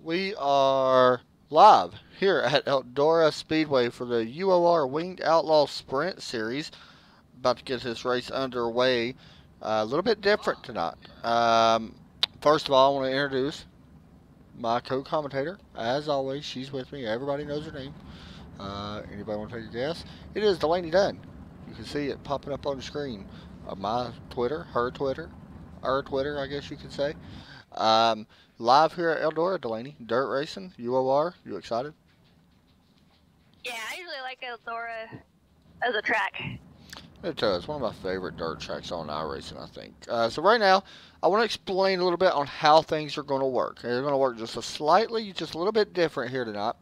We are live here at Eldora Speedway for the UOR Winged Outlaw Sprint Series. About to get this race underway. A little bit different tonight. First of all, I want to introduce my co-commentator. As always, she's with me. Everybody knows her name. Anybody want to take a guess? It is Delaney Dunn. You can see it popping up on the screen. My Twitter, her Twitter, our Twitter, I guess you could say. Um, Live here at Eldora, Delaney. Dirt racing, UOR. You excited? Yeah, I usually like Eldora as a track. It's one of my favorite dirt tracks on iRacing, I think. So right now, I want to explain a little bit on how things are going to work. They're going to work just a little bit different here tonight.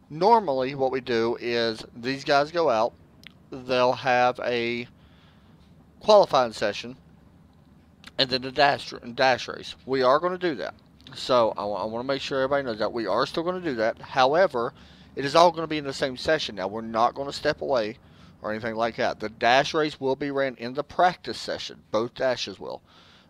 Normally, what we do is these guys go out. They'll have a qualifying session and then the dash race. We are going to do that. So I want to make sure everybody knows that we are still going to do that. However, it is all going to be in the same session. Now, we're not going to step away or anything like that. The dash race will be ran in the practice session. Both dashes will.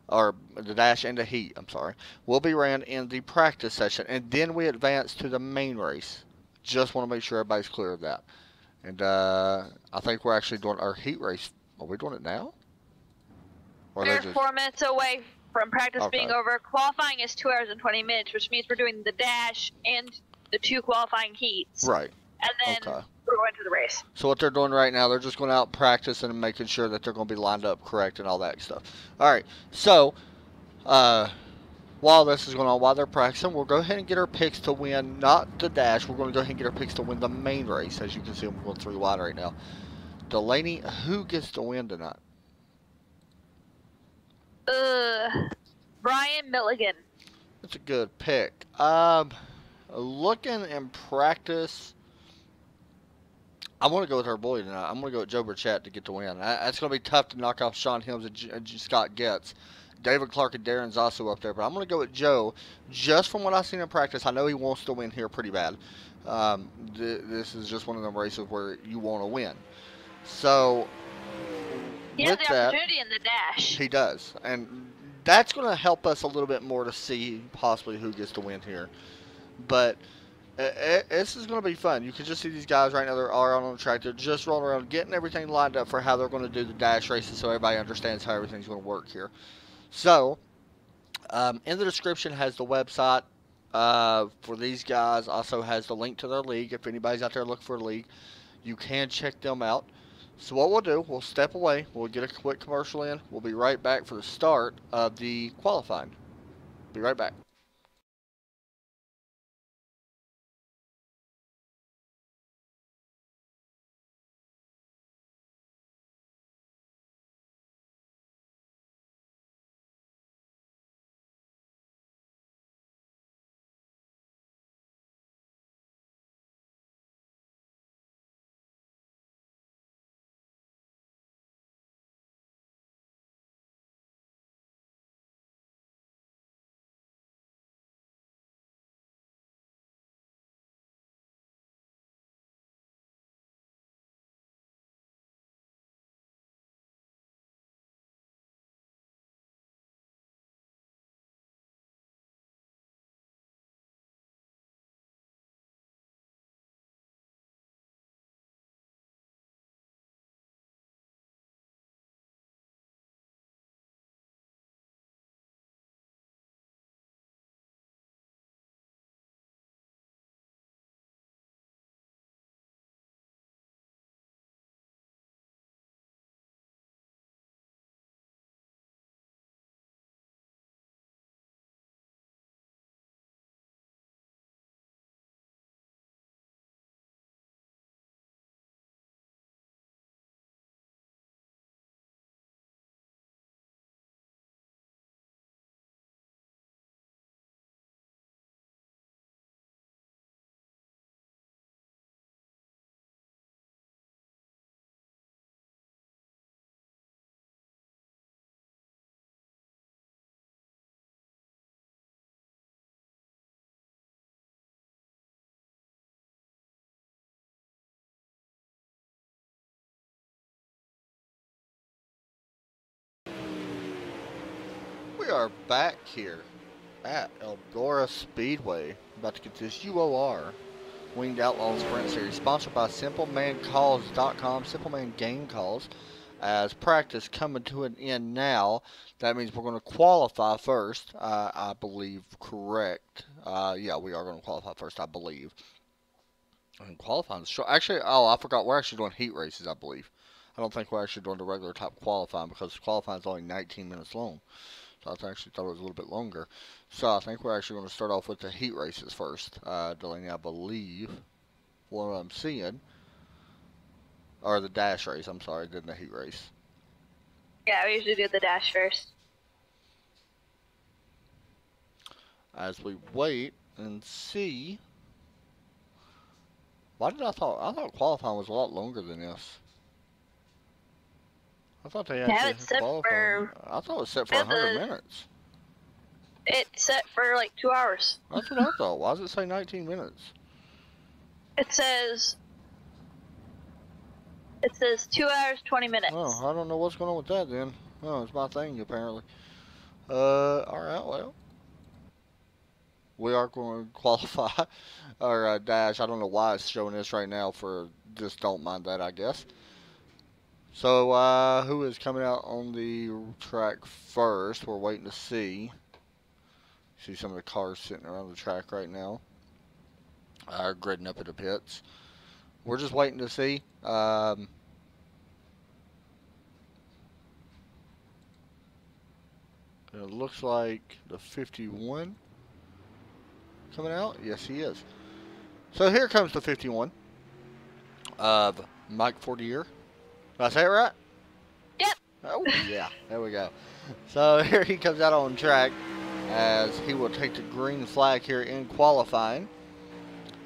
Or the dash and the heat, I'm sorry, will be ran in the practice session. And then we advance to the main race. Just want to make sure everybody's clear of that. And I think we're actually doing our heat race. Are we doing it now? We're 4 minutes away from practice Okay. being over. Qualifying is 2 hours and 20 minutes, which means we're doing the dash and the 2 qualifying heats. Right. And then we're going to the race. So what they're doing right now, they're just going out practicing and making sure that they're going to be lined up correct and all that stuff. All right. So while this is going on, while they're practicing, we'll go ahead and get our picks to win, not the dash. We're going to go ahead and get our picks to win the main race. As you can see, I'm going 3 wide right now. Delaney, who gets to win tonight? Brian Milligan. That's a good pick. Looking in practice, I want to go with our boy tonight. I'm going to go with Joe Burchett to get the win. That's going to be tough to knock off Sean Hims and Scott Getz. David Clark and Darren's also up there, but I'm going to go with Joe. Just from what I've seen in practice, I know he wants to win here pretty bad. This is just one of them races where you want to win. So he has the opportunity in the dash. He does, and that's going to help us a little bit more to see possibly who gets to win here. But this is going to be fun. You can just see these guys right now. They're all on the track. They're just rolling around, getting everything lined up for how they're going to do the dash races, so everybody understands how everything's going to work here. So, in the description has the website for these guys. Also has the link to their league. If anybody's out there looking for a league, you can check them out. So what we'll do, we'll step away. We'll get a quick commercial in. We'll be right back for the start of the qualifying. Be right back. We are back here at Eldora Speedway. About to get this UOR Winged Outlaws Sprint Series, sponsored by SimpleManCalls.com, Simple Man Game Calls. As practice coming to an end now, that means we're going to qualify first, I believe, correct. Yeah, we are going to qualify first, I believe. And qualifying, actually, oh, I forgot, we're actually doing heat races, I believe. I don't think we're actually doing the regular type qualifying because qualifying is only 19 minutes long. So I actually thought it was a little bit longer. So I think we're actually going to start off with the heat races first. Delaney, I believe, what I'm seeing, or the dash race, I'm sorry, didn't the heat race. Yeah, we usually do the dash first. As we wait and see. Why did I thought qualifying was a lot longer than this? I thought they actually it's set qualifying. I thought it was set for 100 minutes. It's set for like 2 hours. That's what I thought. Why does it say 19 minutes? It says 2 hours, 20 minutes. Oh, I don't know what's going on with that then. Oh, it's my thing apparently. Alright, well. We are going to qualify, or dash. I don't know why it's showing this right now for, just don't mind that, I guess. So, who is coming out on the track first? We're waiting to see. See some of the cars sitting around the track right now. Gridding up at the pits. We're just waiting to see. It looks like the 51 coming out. Yes, he is. So here comes the 51 of Mike Fortier. Did I say it right? Yep. Oh, yeah. There we go. So here he comes out on track as he will take the green flag here in qualifying.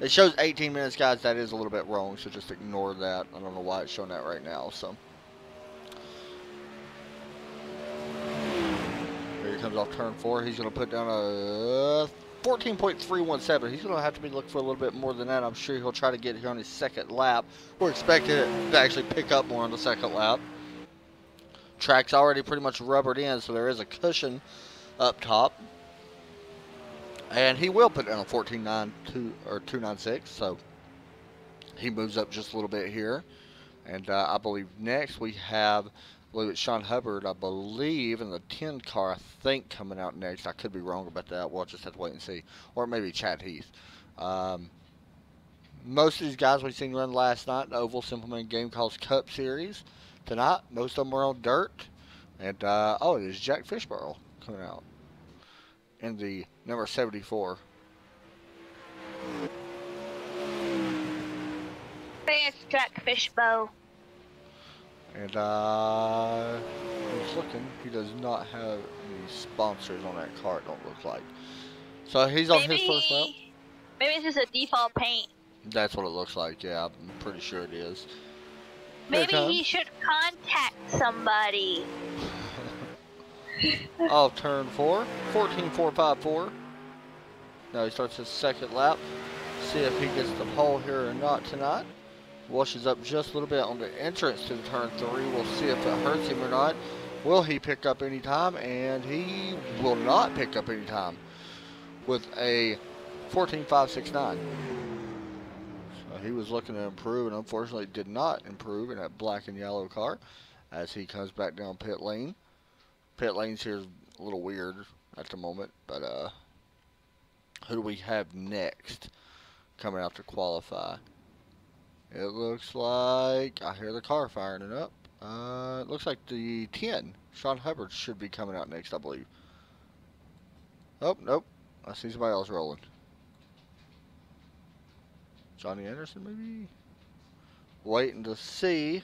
It shows 18 minutes, guys. That is a little bit wrong, so just ignore that. I don't know why it's showing that right now. So here he comes off turn 4. He's going to put down a 14.317. He's going to have to be looking for a little bit more than that. I'm sure he'll try to get here on his second lap. We're expecting it to actually pick up more on the second lap. Track's already pretty much rubbered in, so there is a cushion up top. And he will put down a 14.92 or 296, so he moves up just a little bit here. And I believe next we have, I believe it's Sean Hubbard, I believe, in the 10 car, I think, coming out next. I could be wrong about that. We'll just have to wait and see. Or maybe Chad Heath. Most of these guys we've seen run last night in the Oval Simpleman Game Calls Cup Series. Tonight, most of them were on dirt. And, oh, there's Jack Fishbarrel coming out in the number 74. Thanks, Jack Fishbowl. And he's looking. He does not have any sponsors on that car, it don't look like. So he's on his first lap. Maybe it's just a default paint. That's what it looks like, yeah. I'm pretty sure it is. Maybe he should contact somebody. Off turn 4, 14.454. Now he starts his second lap. See if he gets the pole here or not tonight. Washes up just a little bit on the entrance to the turn 3. We'll see if it hurts him or not. Will he pick up any time? And he will not pick up any time with a 14.569. So he was looking to improve and unfortunately did not improve in that black and yellow car as he comes back down pit lane. Pit lanes here is a little weird at the moment, but who do we have next coming out to qualify? It looks like, I hear the car firing it up. It looks like the 10, Sean Hubbard, should be coming out next, I believe. Oh, nope. I see somebody else rolling. Johnny Anderson, maybe? Waiting to see.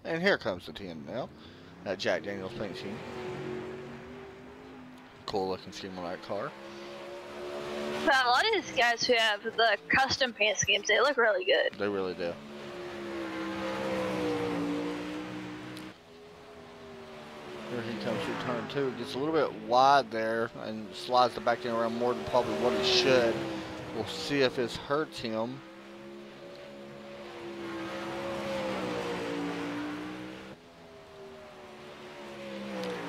And here comes the 10 now. That Jack Daniels paint scheme. Cool looking scheme on that car. But a lot of these guys who have the custom paint schemes, they look really good. They really do. Here he comes through turn 2. Gets a little bit wide there and slides the back end around more than probably what he should. We'll see if this hurts him.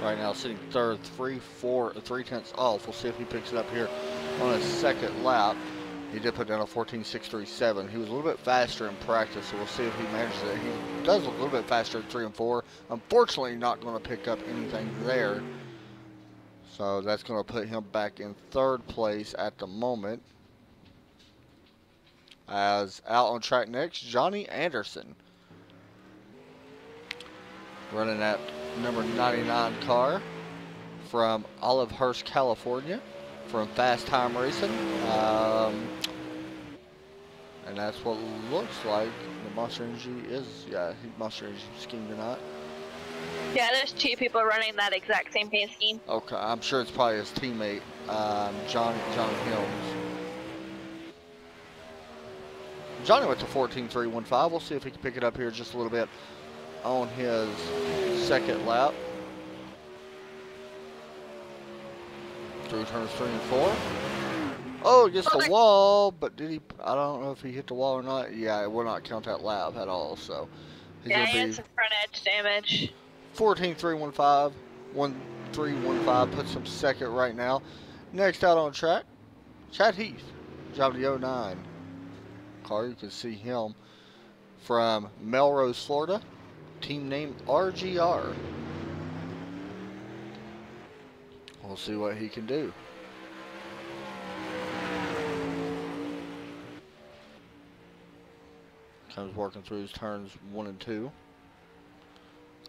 Right now, sitting third, 3/10 off. We'll see if he picks it up here on his second lap. He did put down a 14.637. He was a little bit faster in practice, so we'll see if he manages it. He does look a little bit faster at 3 and 4. Unfortunately, not going to pick up anything there. So that's going to put him back in third place at the moment. As out on track next, Johnny Anderson. Running that number 99 car from Olivehurst, California, from Fast Time Racing. And that's what looks like the Monster Energy is. Yeah, Monster Energy scheme or not. Yeah, there's 2 people running that exact same paint scheme. Okay, I'm sure it's probably his teammate, Johnny Helms. Johnny went to 14.315. We'll see if he can pick it up here just a little bit on his second lap. Through turns 3 and 4. Oh, against the wall, but did he? I don't know if he hit the wall or not. Yeah, it will not count that lap at all. So he's yeah, gonna he be had some front edge damage. 14.315, 1315 puts him second right now. Next out on track, Chad Heath, driving the 09 car. You can see him from Melrose, Florida. Team name RGR. We'll see what he can do. Comes working through his turns 1 and 2.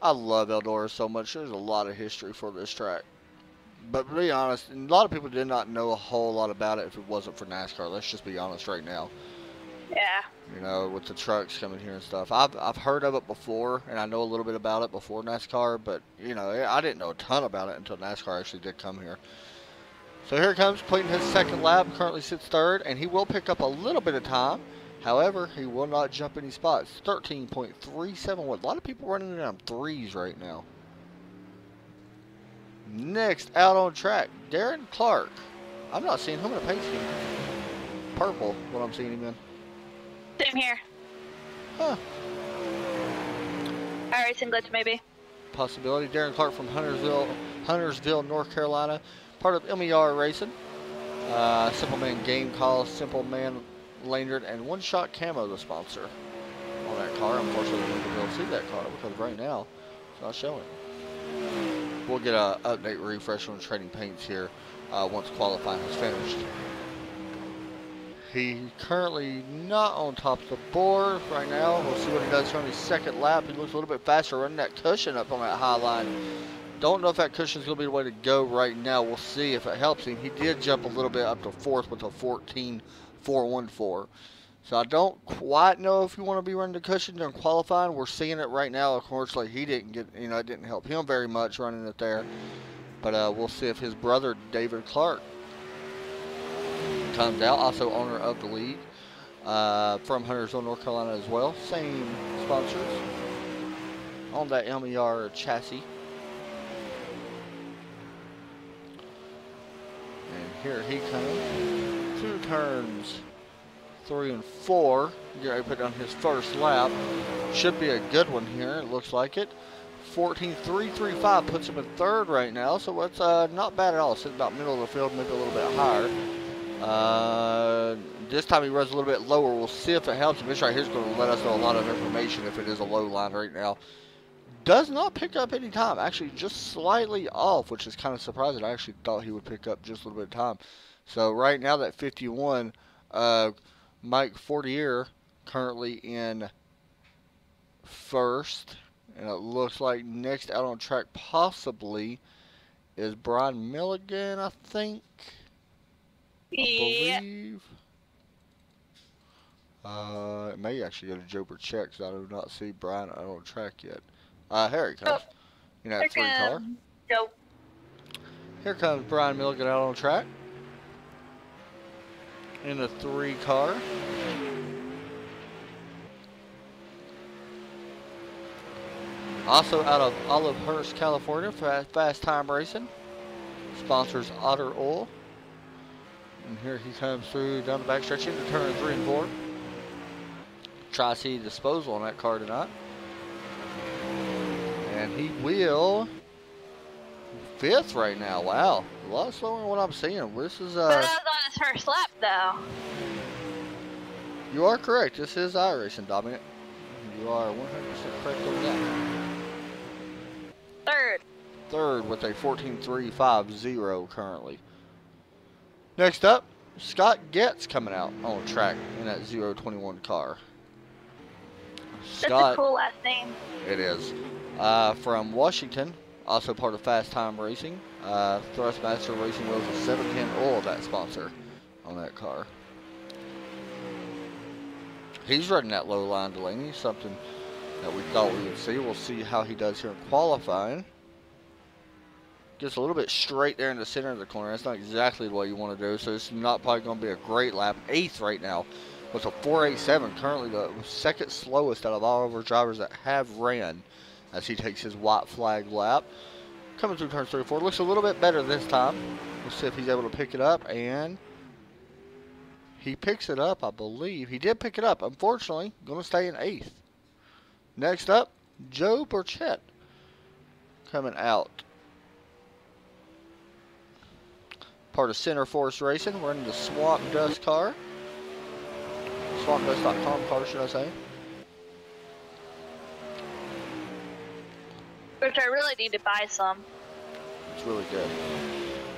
I love Eldora so much. There's a lot of history for this track. But to be honest, a lot of people did not know a whole lot about it if it wasn't for NASCAR. Let's just be honest right now. Yeah. You know, with the trucks coming here and stuff. I've heard of it before, and I know a little bit about it before NASCAR, but, you know, I didn't know a ton about it until NASCAR actually did come here. So here it comes, completing his second lap, currently sits third, and he will pick up a little bit of time. However, he will not jump any spots. 13.371. A lot of people running down 3s right now. Next, out on track, Darren Clark. I'm not seeing him in a paint scheme. Purple, what I'm seeing him in. Same here. Huh. iRacing glitch, maybe. Possibility. Darren Clark from Huntersville, North Carolina. Part of UOR Racing. Simple Man Game Call, Simple Man Lanyard, and One Shot Camo, the sponsor on that car. Unfortunately, we won't be able to see that car because right now it's not showing. We'll get an update refresh on trading paints here once qualifying is finished. He's currently not on top of the board right now. We'll see what he does here on his second lap. He looks a little bit faster running that cushion up on that high line. Don't know if that cushion is going to be the way to go right now. We'll see if it helps him. He did jump a little bit up to fourth with a 14.414. So I don't quite know if you want to be running the cushion during qualifying. We're seeing it right now. Of course, like he didn't get, you know, it didn't help him very much running it there. But we'll see if his brother, David Clark, comes out. Also owner of the league from Huntersville, North Carolina as well. Same sponsors on that MER chassis. And here he comes. 2 turns 3 and 4. Gary put on his first lap. Should be a good one here. It looks like it. 14.335 puts him in third right now. So it's not bad at all. Sitting about middle of the field, maybe a little bit higher. This time he runs a little bit lower. We'll see if it helps him. This right here is going to let us know a lot of information if it is a low line right now. Does not pick up any time. Actually, just slightly off, which is kind of surprising. I actually thought he would pick up just a little bit of time. So right now that 51, Mike Fortier currently in first. And it looks like next out on track possibly is Brian Milligan, I think. I believe. It may actually go to Joe Burchett because I do not see Brian out on track yet. Here he comes. You know, that 3 car. Go. Here comes Brian Milligan out on track. In the 3 car. Also out of Olivehurst, California, Fast Time Racing. Sponsors Otter Oil. And here he comes through down the backstretch into turn 3 and 4. Tri-C disposal on that car tonight. And he will 5th right now. Wow, a lot slower than what I'm seeing. This is But that was on his first lap, though. You are correct. This is iRacing, Dominic. You are 100% correct on that. Third. Third with a 14.350 currently. Next up, Scott Getz coming out on track in that 021 car. That's a cool last name. It is. From Washington, also part of Fast Time Racing. Thrustmaster Racing Wheels with 710 oil, that sponsor on that car. He's running that low line Delaney, something that we thought we would see. We'll see how he does here in qualifying. Gets a little bit straight there in the center of the corner. That's not exactly what you want to do, so this is not probably going to be a great lap. 8th right now with a 4.87, currently the second slowest out of all of our drivers that have ran as he takes his white flag lap. Coming through turns 3 and 4. Looks a little bit better this time. We'll see if he's able to pick it up, and he picks it up, I believe. He did pick it up. Unfortunately, going to stay in 8th. Next up, Joe Burchett coming out. Part of Center Force Racing. We're in the Swamp Dust car. SwampDust.com car, should I say. Which I really need to buy some. It's really good.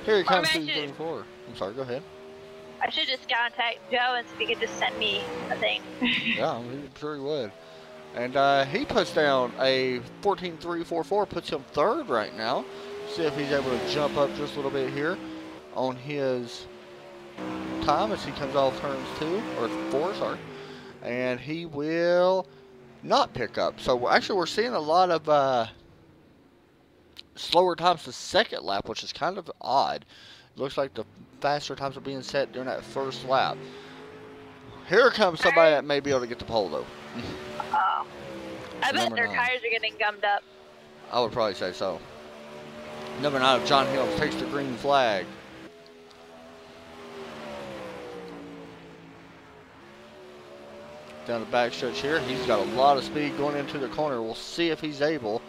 Here he comes to 34. I'm sorry, go ahead. I should just contact Joe and see if he could just send me a thing. Yeah, I'm sure he would. And he puts down a 14.344, puts him 3rd right now. See if he's able to jump up just a little bit here on his time as he comes off turns 2 or 4, sorry, and he will not pick up. So actually, we're seeing a lot of slower times the second lap, which is kind of odd. It looks like the faster times are being set during that first lap. Here comes somebody that may be able to get the pole though. Oh, I bet their tires are getting gummed up. I would probably say so. Number 9 of John Hill takes the green flag. Down the back stretch here. He's got a lot of speed going into the corner. We'll see if he's able.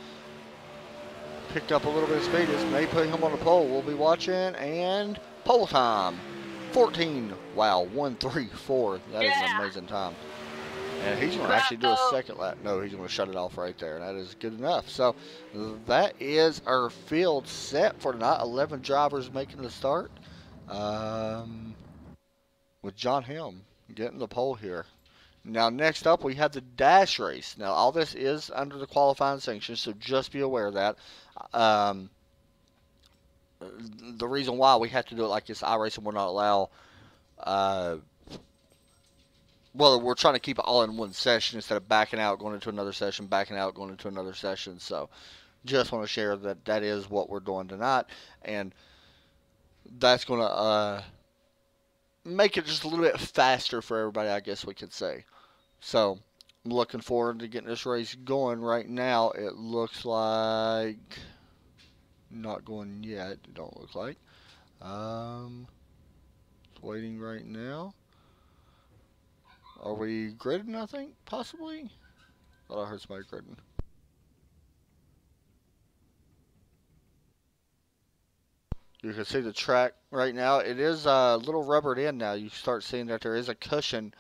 Picked up a little bit of speed. This may put him on the pole. We'll be watching. And pole time. 14. Wow, 1:34. That is an amazing time. And he's going to actually do a second lap. No, he's going to shut it off right there. And that is good enough. So that is our field set for tonight. 11 drivers making the start. With John Helm getting the pole here. Now, next up, we have the dash race. Now, all this is under the qualifying sanctions, so just be aware of that. The reason why we have to do it like this, iRacing will not allow, well, we're trying to keep it all in one session instead of backing out, going into another session, backing out, going into another session. So, just want to share that that is what we're doing tonight, and that's going to make it just a little bit faster for everybody, I guess we could say. So, I'm looking forward to getting this race going. Right now, it looks like not going yet. It don't look like. It's waiting right now. Are we gridding, I think? Possibly? Thought I heard somebody gridding. You can see the track right now. It is a little rubbered in now. You start seeing that there is a cushion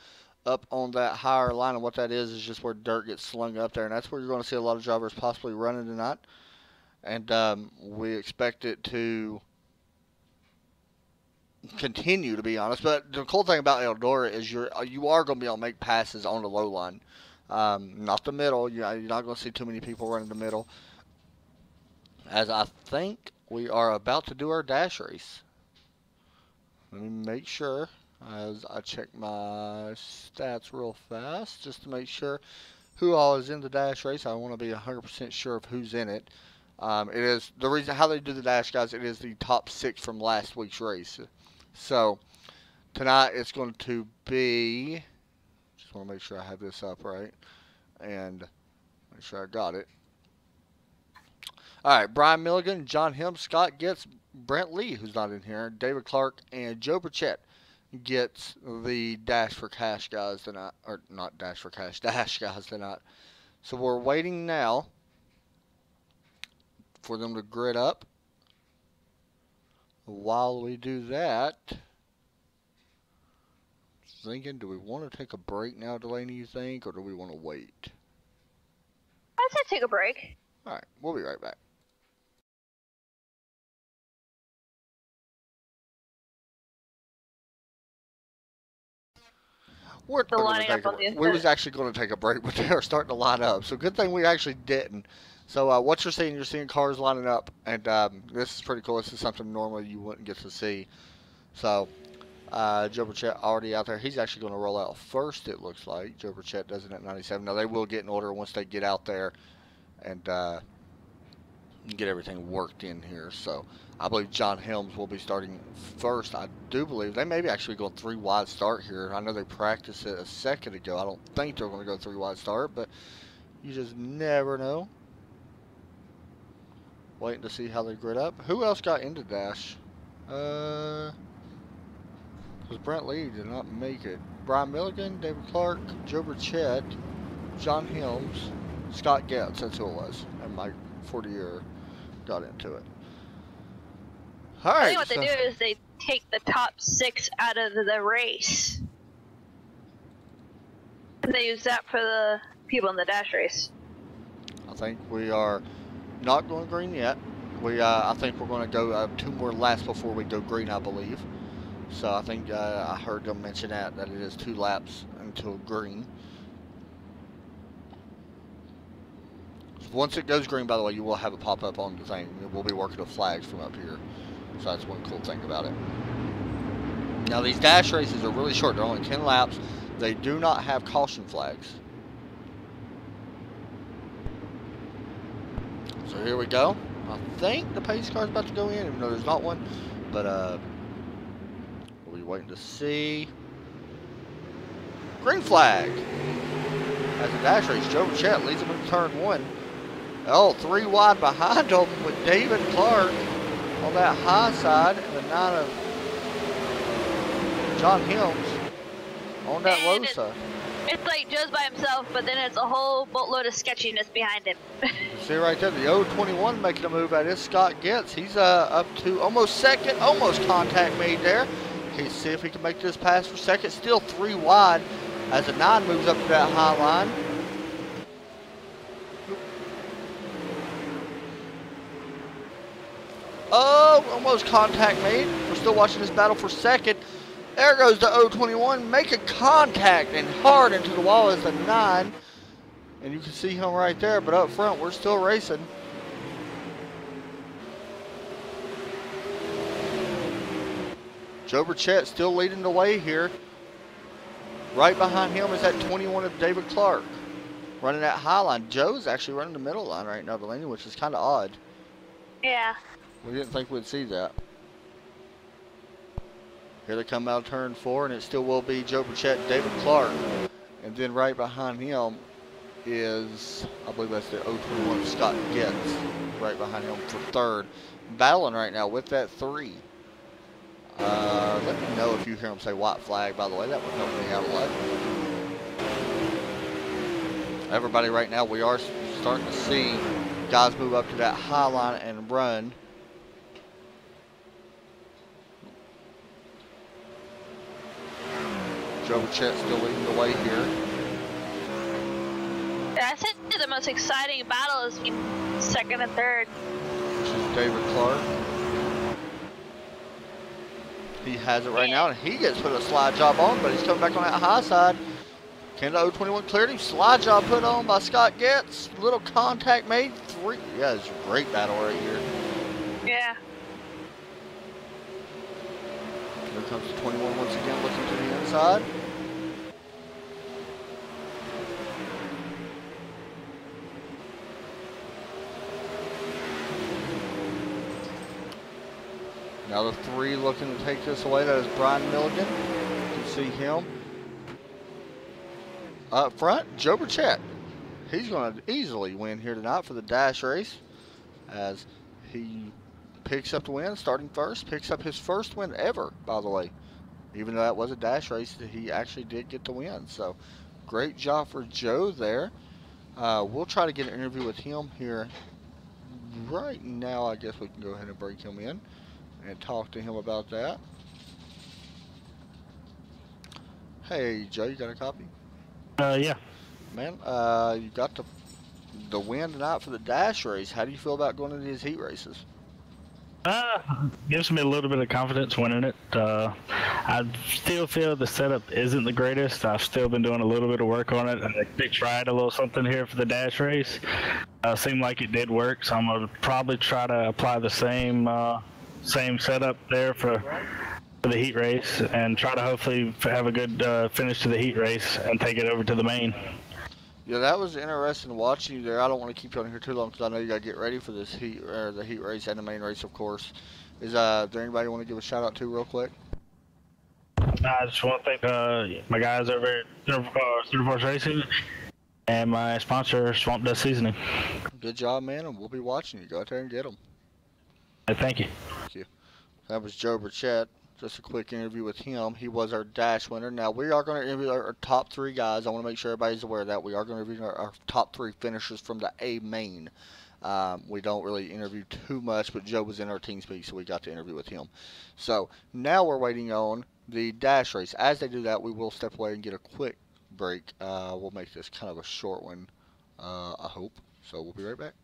up on that higher line, and what that is just where dirt gets slung up there, and that's where you're going to see a lot of drivers possibly running tonight. And we expect it to continue, to be honest. But the cool thing about Eldora is you are going to be able to make passes on the low line, not the middle. You're not going to see too many people running the middle. As I think we are about to do our dash race. Let me make sure as I check my stats real fast just to make sure who all is in the dash race. I want to be 100% sure of who's in it. It is the reason how they do the dash, guys. It is the top 6 from last week's race. So tonight it's going to be. Just want to make sure I have this up right and make sure I got it. All right, Brian Milligan, John Helm, Scott Getz, Brent Lee, who's not in here, David Clark, and Joe Burchett gets the Dash for Cash guys tonight. Or not Dash for Cash, Dash guys tonight. So we're waiting now for them to grid up. While we do that, thinking, do we want to take a break now, Delaney, you think, or do we want to wait? I'd say take a break. Alright, we'll be right back. We was actually going to take a break, but they are starting to line up. So good thing we actually didn't. So what you're seeing cars lining up, and this is pretty cool. This is something normally you wouldn't get to see. So Joe Burchett already out there. He's actually going to roll out first, it looks like. Joe Burchett does it at 97. Now, they will get in order once they get out there and get everything worked in here. So I believe John Helms will be starting first. I do believe they may be actually going 3 wide start here. I know they practiced it a second ago. I don't think they're going to go 3 wide start, but you just never know. Waiting to see how they grid up. Who else got into dash? Because Brent Lee did not make it. Brian Milligan, David Clark, Joe Burchett, John Helms, Scott Getz. That's who it was. And Mike Fortier got into it. All right. I think what they do is they take the top 6 out of the race. And they use that for the people in the dash race. I think we are not going green yet. I think we're going to go 2 more laps before we go green, I believe. So I think I heard them mention that it is 2 laps until green. Once it goes green, by the way, you will have it pop up on the thing. We'll be working with flags from up here. So that's one cool thing about it. Now these dash races are really short. They're only 10 laps. They do not have caution flags. So here we go. I think the pace car is about to go in, even though there's not one. But we'll be waiting to see. Green flag. As a dash race, Joe Burchett leads him in turn 1. Oh, 3 wide behind him with David Clark on that high side, and the 9 of John Helms on that low side. It's like Joe's by himself, but then it's a whole boatload of sketchiness behind him. See right there, the 021 making a move at it. Scott Getz. He's up to almost second, almost contact made there. He's see if he can make this pass for second. Still 3 wide as the 9 moves up to that high line. Oh, almost contact made. We're still watching this battle for second. There goes the 021, making contact and hard into the wall as the 9. And you can see him right there, but up front, we're still racing. Joe Burchett still leading the way here. Right behind him is that 21 of David Clark, running that high line. Joe's actually running the middle line right now, Delaney, which is kind of odd. Yeah. We didn't think we'd see that. Here they come out of turn 4, and it still will be Joe Burchett, David Clark. And then right behind him is, I believe that's the 021 Scott Getz, right behind him for third. Battling right now with that 3. Let me know if you hear him say white flag, by the way. That would help me out a lot. Everybody right now, we are starting to see guys move up to that high line and run. Joe Burchett still leading the way here. I think the most exciting battle is second and third. This is David Clark. He has it right now, and he gets put a slide job on, but he's coming back on that high side. Can the 021 cleared him? Slide job put on by Scott Getz. Little contact made. 3. Yeah, it's a great battle right here. Yeah. Here comes the 21 once again, looking to the inside. Now the 3 looking to take this away. That is Brian Milligan. You can see him. Up front, Joe Burchett. He's going to easily win here tonight for the dash race as he picks up the win, starting first. Picks up his first win ever, by the way. Even though that was a dash race, he actually did get the win. So, great job for Joe there. We'll try to get an interview with him here right now. I guess we can go ahead and break him in. and talk to him about that. Hey, Joe, you got a copy? Yeah. Man, you got the win tonight for the dash race. How do you feel about going into these heat races? Gives me a little bit of confidence winning it. I still feel the setup isn't the greatest. I've still been doing a little bit of work on it. They tried a little something here for the dash race. Seemed like it did work, so I'm gonna probably try to apply the same setup there for the heat race and try to hopefully have a good finish to the heat race and take it over to the main. Yeah, that was interesting watching you there. I don't want to keep you on here too long because I know you got to get ready for this the heat race and the main race, of course. Is there anybody you want to give a shout out to real quick? I just want to thank my guys over at Super Force Racing and my sponsor, Swamp Dust Seasoning. Good job, man, and we'll be watching you. Go out there and get them. Thank you. Thank you. That was Joe Burchett. Just a quick interview with him. He was our dash winner. Now, we are going to interview our top 3 guys. I want to make sure everybody's aware of that. We are going to interview our top 3 finishers from the A main. We don't really interview too much, but Joe was in our team speak, so we got to interview with him. So, now we're waiting on the dash race. As they do that, we will step away and get a quick break. We'll make this kind of a short one, I hope. So, we'll be right back.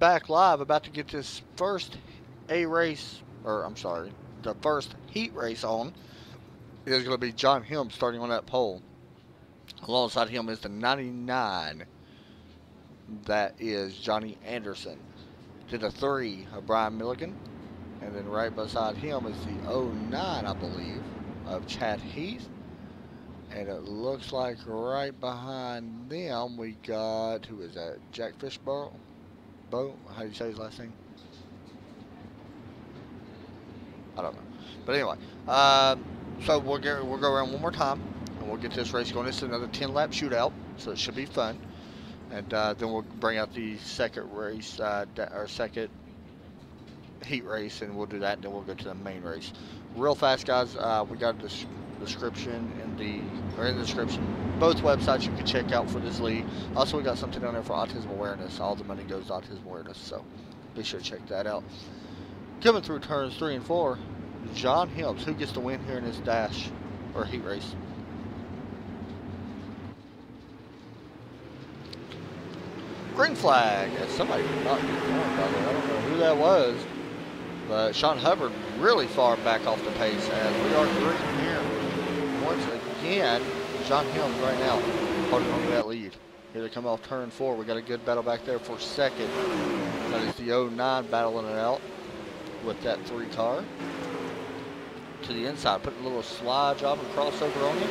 Back live, about to get this first the first heat race on. It is going to be John Hill starting on that pole. Alongside him is the 99. That is Johnny Anderson. To the 3 of Brian Milligan. And then right beside him is the 09, I believe, of Chad Heath. And it looks like right behind them we got, who is that? Jack Fishbowl? How do you say his last name? I don't know. But anyway, so we'll go around one more time, and we'll get this race going. It's another 10-lap shootout, so it should be fun. And then we'll bring out the second race, or second heat race, and we'll do that, and then we'll go to the main race. Real fast, guys. We got a description in the description. Both websites you can check out for this league. Also, we got something down there for autism awareness. All the money goes to autism awareness, so be sure to check that out. Coming through turns 3 and 4, John Helms. Who gets the win here in this dash? or heat race. Green flag. And somebody did not get one, by the way. I don't know who that was. But Sean Hubbard really far back off the pace as we are green here. Once again, John Helms right now holding on to that lead. Here they come off turn 4. We got a good battle back there for second. That is the 09 battling it out with that 3 car. To the inside, putting a little slide job and crossover on it.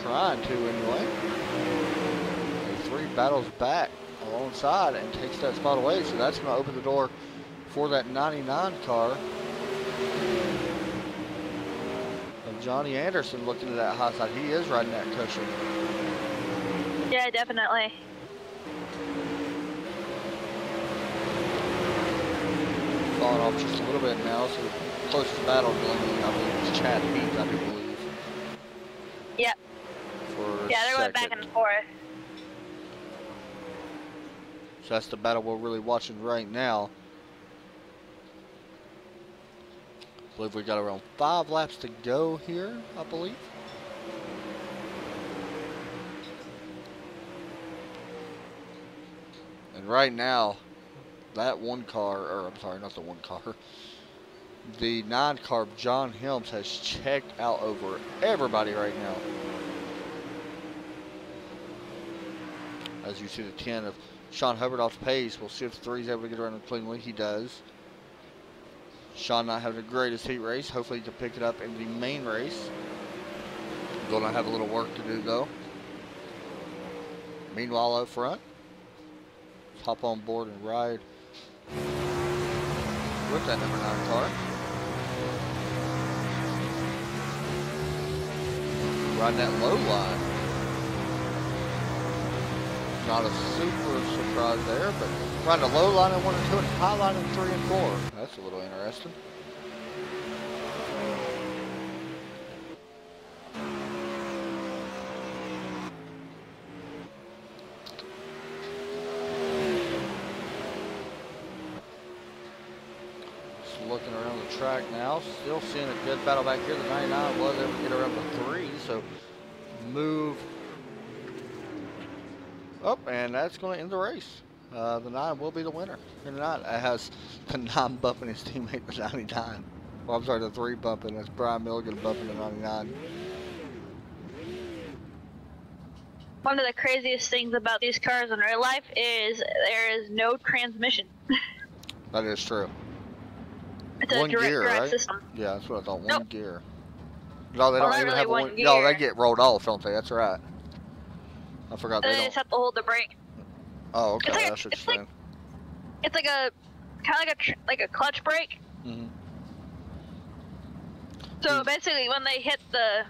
Trying to anyway. And 3 battles back alongside and takes that spot away. So that's going to open the door for that 99 car. And Johnny Anderson looking at that high side. He is riding that cushion. Yeah, definitely. Falling off just a little bit now. So the closest battle going I believe is Chad Heath, I do believe. Yep. Yeah, they're going back and forth. So that's the battle we're really watching right now. I believe we got around 5 laps to go here, I believe. And right now, that 1 car, or I'm sorry, not the 1 car, the 9 car, John Helms, has checked out over everybody right now. As you see the 10 of Sean Hubbard off pace. We'll see if the 3 is able to get around him cleanly. He does. Sean not having the greatest heat race. Hopefully he can pick it up in the main race. Gonna have a little work to do though. Meanwhile up front, let's hop on board and ride with that number 9 car. Riding that low line. Not a super surprise there, but riding a low line in 1 and 2 and high line in 3 and 4. That's a little interesting. Just looking around the track now, still seeing a good battle back here. The 99 was able to get around the 3, so move up, and that's going to end the race. The 9 will be the winner. The 9 has the 9 bumping his teammate, the 99. Well, I'm sorry, the 3 bumping. That's Brian Milligan bumping the 99. One of the craziest things about these cars in real life is there is no transmission. That is true. It's a 1 direct gear, drive right? system. Yeah, that's what I thought. 1 Nope. gear. No, they Well, don't not even really have a 1 one. No, they gear. get rolled off, don't they? That's right. I forgot they They don't. just have to hold the brake. Oh, okay. It's like That's what it's you're like saying. it's like a kind of like a clutch brake. Mm-hmm. So basically, when they hit the,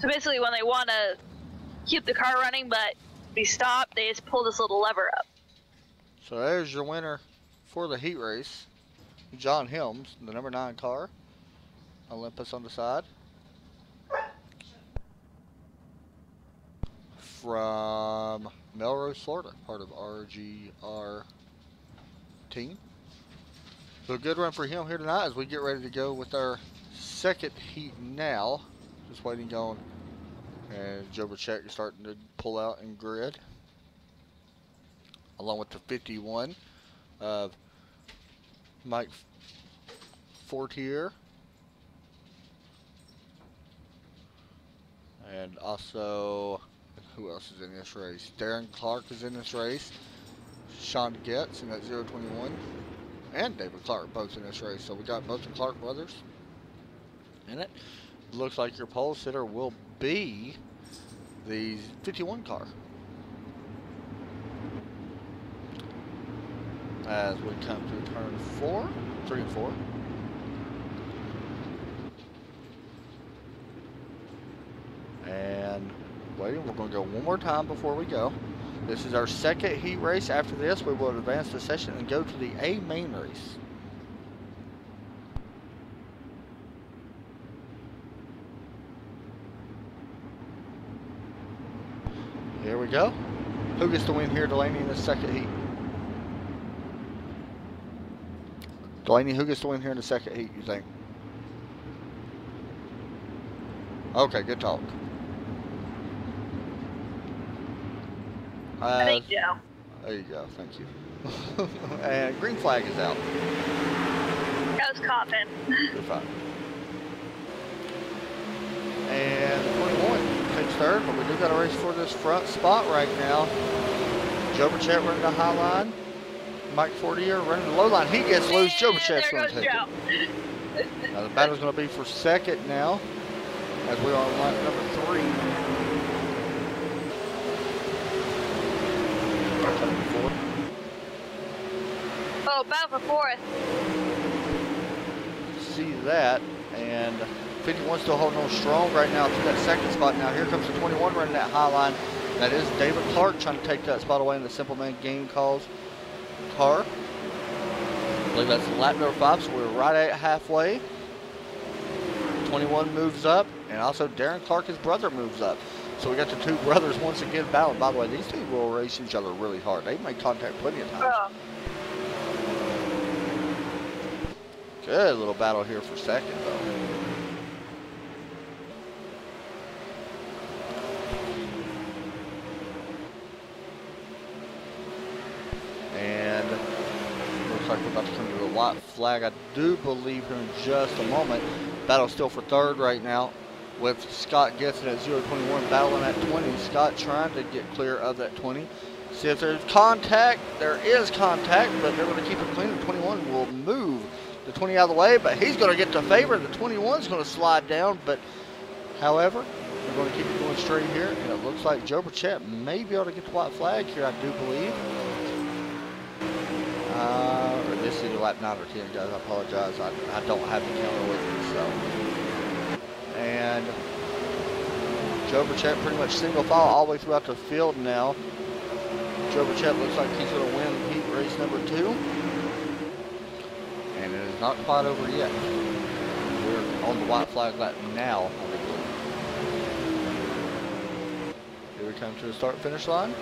when they want to keep the car running but be stopped, they just pull this little lever up. So there's your winner for the heat race, John Helms, the number 9 car. Olympus on the side. From Melrose, Florida, part of RGR team. So a good run for him here tonight as we get ready to go with our second heat now. Just waiting on, and Joe Bacek is starting to pull out in grid. Along with the 51 of Mike Fortier. And also, who else is in this race? Darren Clark is in this race. Sean Getz in that 021. And David Clark both in this race. So we got both the Clark brothers in it. Looks like your pole sitter will be the 51 car. As we come to turn 3 and 4. And waiting, we're going to go one more time before we go. This is our second heat race. After this, we will advance the session and go to the A main race. Here we go. Who gets to win here, Delaney, in the second heat? Delaney, who gets to win here in the second heat, you think? Okay, good talk. I think Joe. There you go, thank you. And green flag is out. I was coughing. You're fine. And 21 takes third, but we do got a race for this front spot right now. Joe Burchett running the high line. Mike Fortier running the low line. He gets loose. Joe Burchett's going to take it. Now the battle's going to be for second now, as we are on line number 3. Oh, battle for fourth. See that, and 51 still holding on strong right now to that second spot. Now here comes the 21 running that high line. That is David Clark trying to take that spot away in the Simple Man Game Calls car. I believe that's lap number 5, so we're right at halfway. 21 moves up, and also Darren Clark, his brother, moves up. So we got the two brothers once again battling. By the way, these two will race each other really hard. They've made contact plenty of times. Good little battle here for second, though. And looks like we're about to come to the white flag. I do believe here in just a moment. Battle still for third right now, with Scott Getson at 0-21 battling at 20. Scott trying to get clear of that 20. See if there's contact. There is contact, but they're going to keep it clean. The 21 will move the 20 out of the way, but he's going to get the favor. The 21 is going to slide down, but however, we're going to keep it going straight here, and it looks like Joe Burchett may be able to get the white flag here, I do believe. Or this is either lap 9 or 10, guys. I apologize. I don't have the counter with me, so. And Joe Burchett pretty much single file all the way throughout the field now. Joe Burchett looks like he's going to win heat race number 2. And it is not quite over yet. We're on the white flag lap now, I believe. Here we come to the start-finish line.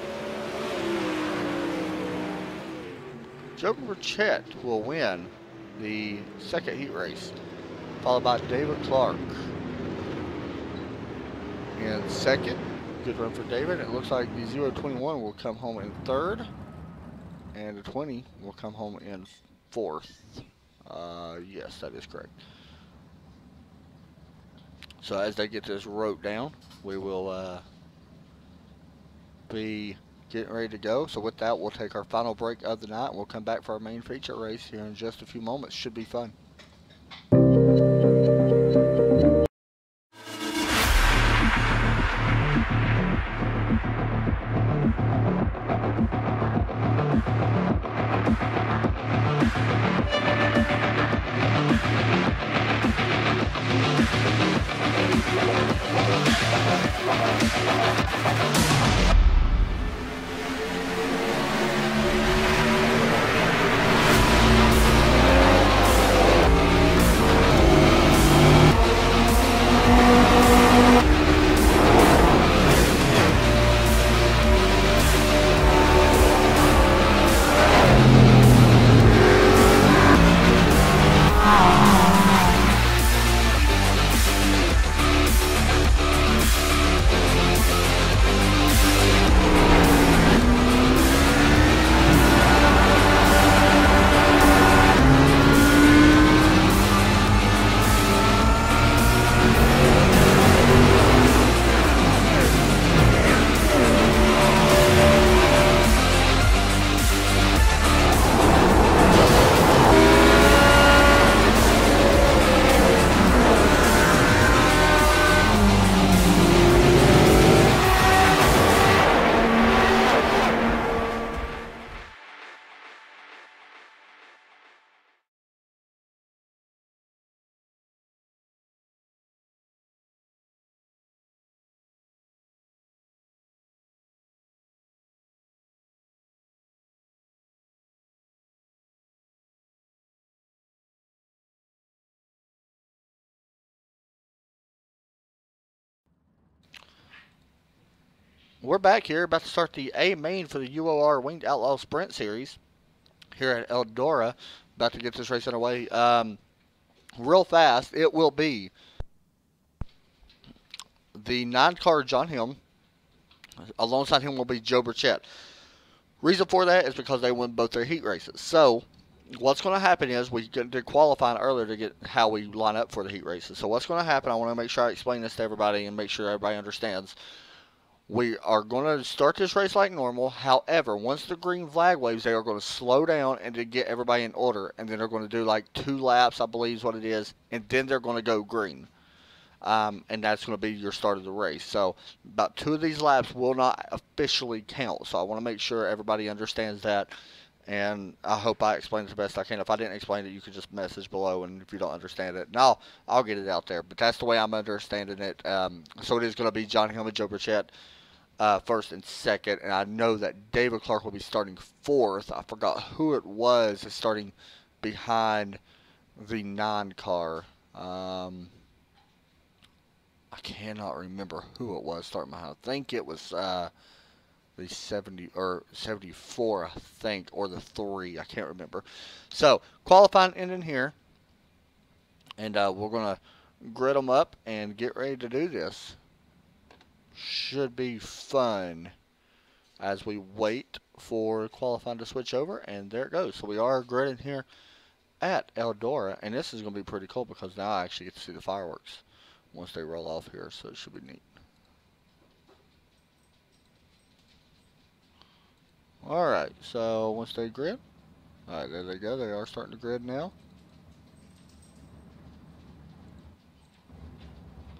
Joe Burchett will win the second heat race, followed by David Clark in second. Good run for David. It looks like the 0-21 will come home in third, and the 20 will come home in fourth. Yes, that is correct. So as they get this wrote down, we will be getting ready to go. So with that, we'll take our final break of the night. We'll come back for our main feature race here in just a few moments. Should be fun. We're back here, about to start the A main for the UOR Winged Outlaw Sprint Series here at Eldora. about to get this race underway. Real fast, it will be the 9 car John Hill. Alongside him will be Joe Burchett. Reason for that is because they won both their heat races. So what's going to happen is we did qualifying earlier to get how we line up for the heat races. So what's going to happen, I want to make sure I explain this to everybody and make sure everybody understands. We are going to start this race like normal. However, once the green flag waves, they are going to slow down and to get everybody in order. And then they're going to do like 2 laps, I believe is what it is. And then they're going to go green. And that's going to be your start of the race. So about 2 of these laps will not officially count. So I want to make sure everybody understands that. And I hope I explained it the best I can. If I didn't explain it, you can just message below, and if you don't understand it, no, I'll get it out there. But that's the way I'm understanding it. So it is going to be John Hill and Joe Burchett first and second. And I know that David Clark will be starting 4th. I forgot who it was starting behind the 9 car. I cannot remember who it was starting behind. I think it was the 70 or 74, I think, or the 3. I can't remember. So qualifying ending here, and we're gonna grid them up and get ready to do this. Should be fun as we wait for qualifying to switch over, and there it goes. So we are gridding here at Eldora, and this is gonna be pretty cool because now I actually get to see the fireworks once they roll off here, so it should be neat. Alright, so once they grid, alright, there they go, they are starting to grid now.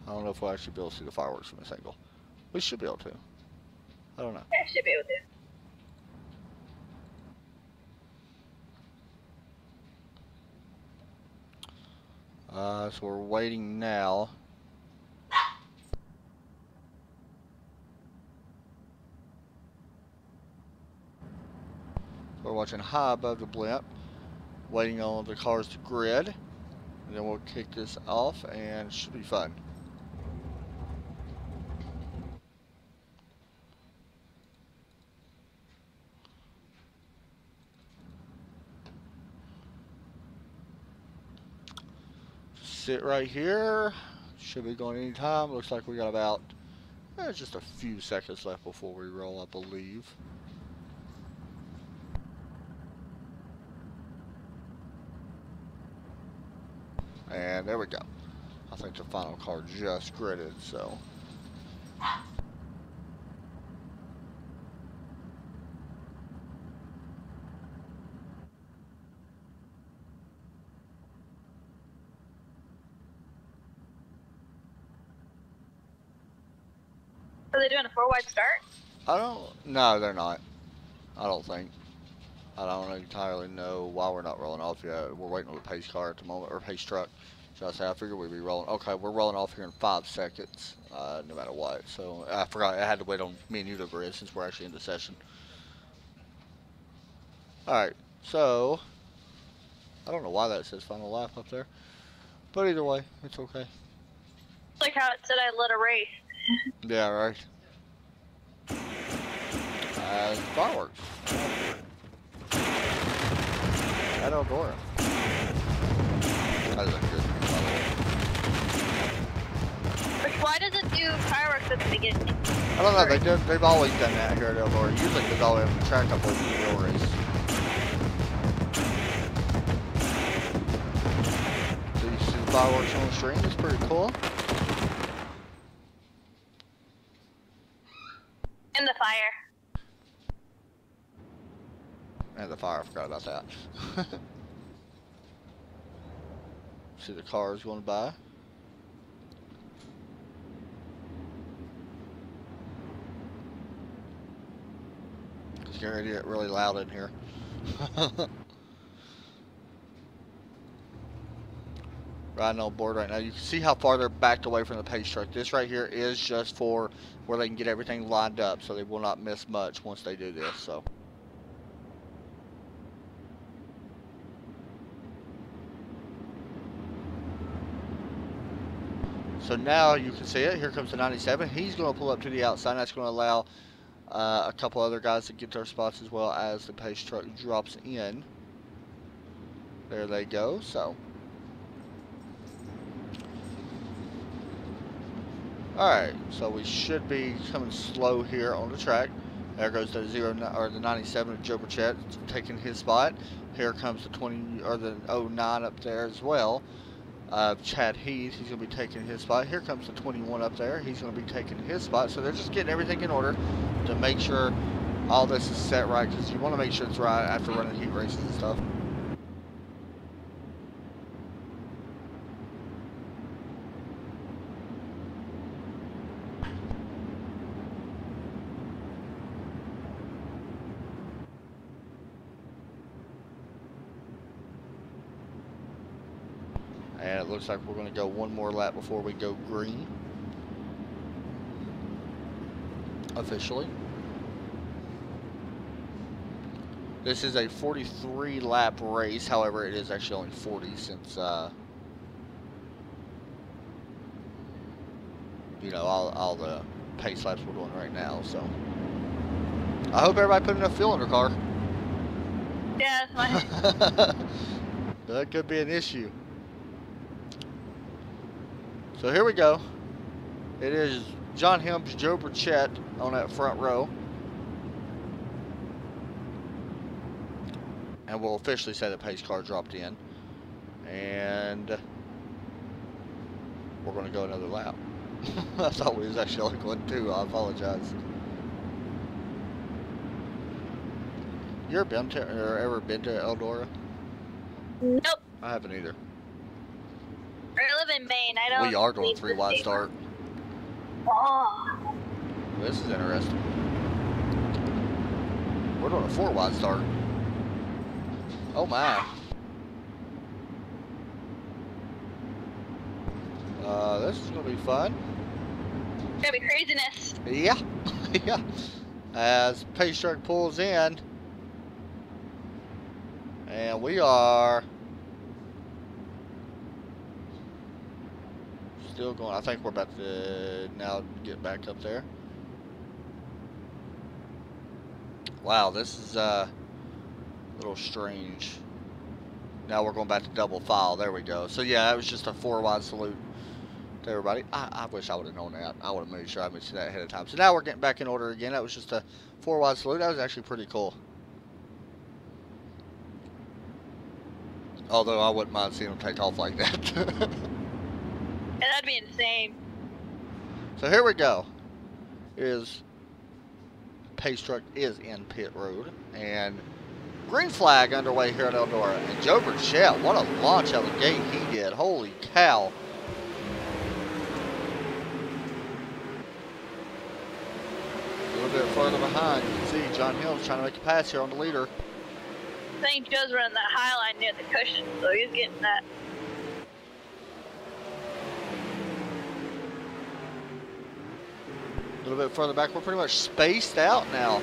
I don't know if we'll actually be able to see the fireworks from this angle. We should be able to. I don't know. I should be able to. So we're waiting now. We're watching high above the blimp, waiting on the cars to grid, and then we'll kick this off, and it should be fun. Sit right here. Should be going any time. Looks like we got about just a few seconds left before we roll, I believe. And there we go. I think the final car just gridded, so. Are they doing a 4 wide start? No, they're not. I don't think. I don't entirely know why we're not rolling off yet. We're waiting on the pace car at the moment, or pace truck. So I say I figured we'd be rolling. Okay, we're rolling off here in 5 seconds, no matter what. So I forgot I had to wait on me and you to grid since we're actually in the session. Alright, so I don't know why that says final lap up there. But either way, it's okay. Like how it said I led a race. Yeah, right. Fireworks. At Eldora. That is a good one, by the way. But why does it do fireworks at the beginning? I don't know, they've always done that here at Eldora. Usually because all the way up the track up with the real race. So you see the fireworks on the screen, it's pretty cool. And the fire. And the fire, I forgot about that. See the cars going by. It's getting ready to get really loud in here. Riding on board right now. You can see how far they're backed away from the pace truck. This right here is just for where they can get everything lined up, so they will not miss much once they do this. So now you can see it. Here comes the 97. He's going to pull up to the outside. That's going to allow a couple other guys to get their spots as well as the pace truck drops in. There they go. So, all right. So we should be coming slow here on the track. There goes the the 97 of Joe Burchett taking his spot. Here comes the 20 or the 09 up there as well. Chad Heath, he's going to be taking his spot. Here comes the 21 up there. He's going to be taking his spot. So they're just getting everything in order to make sure all this is set right, because you want to make sure it's right after running heat races and stuff. And it looks like we're going to go one more lap before we go green. Officially. This is a 43 lap race. However, it is actually only 40 since, you know, all the pace laps we're doing right now. So I hope everybody put enough fuel in their car. Yeah, that's fine. That could be an issue. So here we go. It is John Helms, Joe Burchett on that front row. And we'll officially say the pace car dropped in. And we're going to go another lap. I thought we was actually only going 2. I apologize. You ever been to Eldora? Nope. I haven't either. I live in Maine. I don't. We are doing 3 wide start. Oh. This is interesting. We're doing a 4 wide start. Oh my. This is gonna be fun. It's gonna be craziness. Yeah. Yeah. As pace truck pulls in. And we are still going. I think we're about to now get back up there. Wow, this is a little strange. Now we're going back to double file. There we go. So yeah, that was just a 4 wide salute to everybody. I wish I would have known that. I would have made sure I mentioned that ahead of time. So now we're getting back in order again. That was just a 4 wide salute. That was actually pretty cool. Although I wouldn't mind seeing them take off like that. Yeah, that'd be insane. So here we go. Pace truck is in pit road, and green flag underway here at Eldora. And Joe Burchett, what a launch out of the gate he did. Holy cow. A little bit further behind, you can see John Hill's trying to make a pass here on the leader. I think Joe's running that high line near the cushion, so he's getting that. A little bit further back, we're pretty much spaced out now.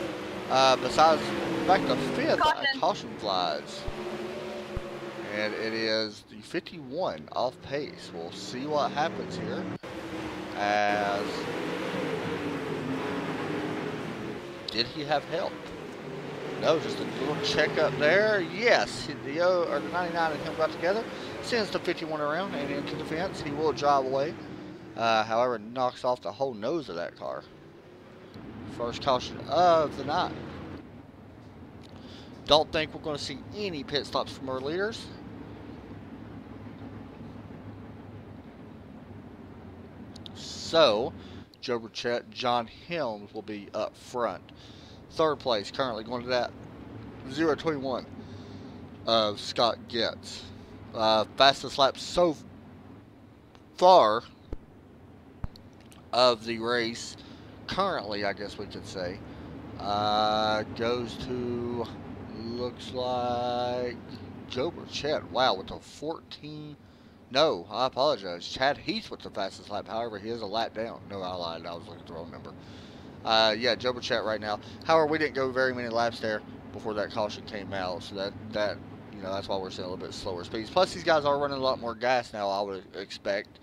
Besides back to 5th, caution flies. And it is the 51 off pace. We'll see what happens here. As did he have help? No, just a little check up there. Yes, the 99 and him got together. Sends the 51 around and into the fence. He will drive away. However, knocks off the whole nose of that car. First caution of the night. Don't think we're going to see any pit stops from our leaders. So, Joe Burchett, John Helms will be up front. 3rd place currently going to that 0:21 of Scott Getz. Fastest lap so far of the race currently, I guess we could say, goes to, looks like Joe Burchett. Wow, with a 14. No, I apologize. Chad Heath with the fastest lap. However, he is a lap down. No, I lied. I was looking at the wrong number. Yeah, Joe Burchett right now. However, we didn't go very many laps there before that caution came out. So that you know, that's why we're seeing a little bit slower speeds. Plus, these guys are running a lot more gas now, I would expect.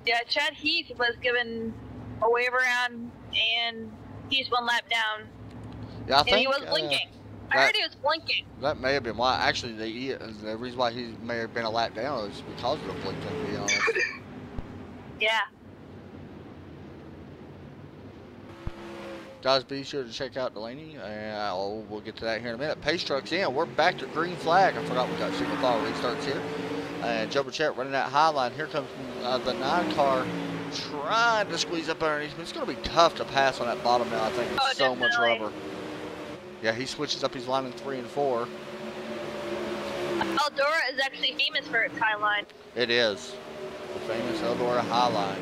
Yeah, Chad Heath was given a wave around, and he's 1 lap down. Yeah, I think and he was blinking. I heard he was blinking. That may have been why. Actually, the reason why he may have been a lap down is because of the blinking, to be honest. Yeah. Guys, be sure to check out Delaney, and we'll get to that here in a minute. Pace truck's in. We're back to green flag. I forgot we got single file restarts here. And Joe Burchett running that high line. Here comes the 9 car trying to squeeze up underneath. It's going to be tough to pass on that bottom now, I think. There's so much rubber. Yeah, he switches up his line in 3 and 4. Eldora is actually famous for its high line. It is. The famous Eldora high line.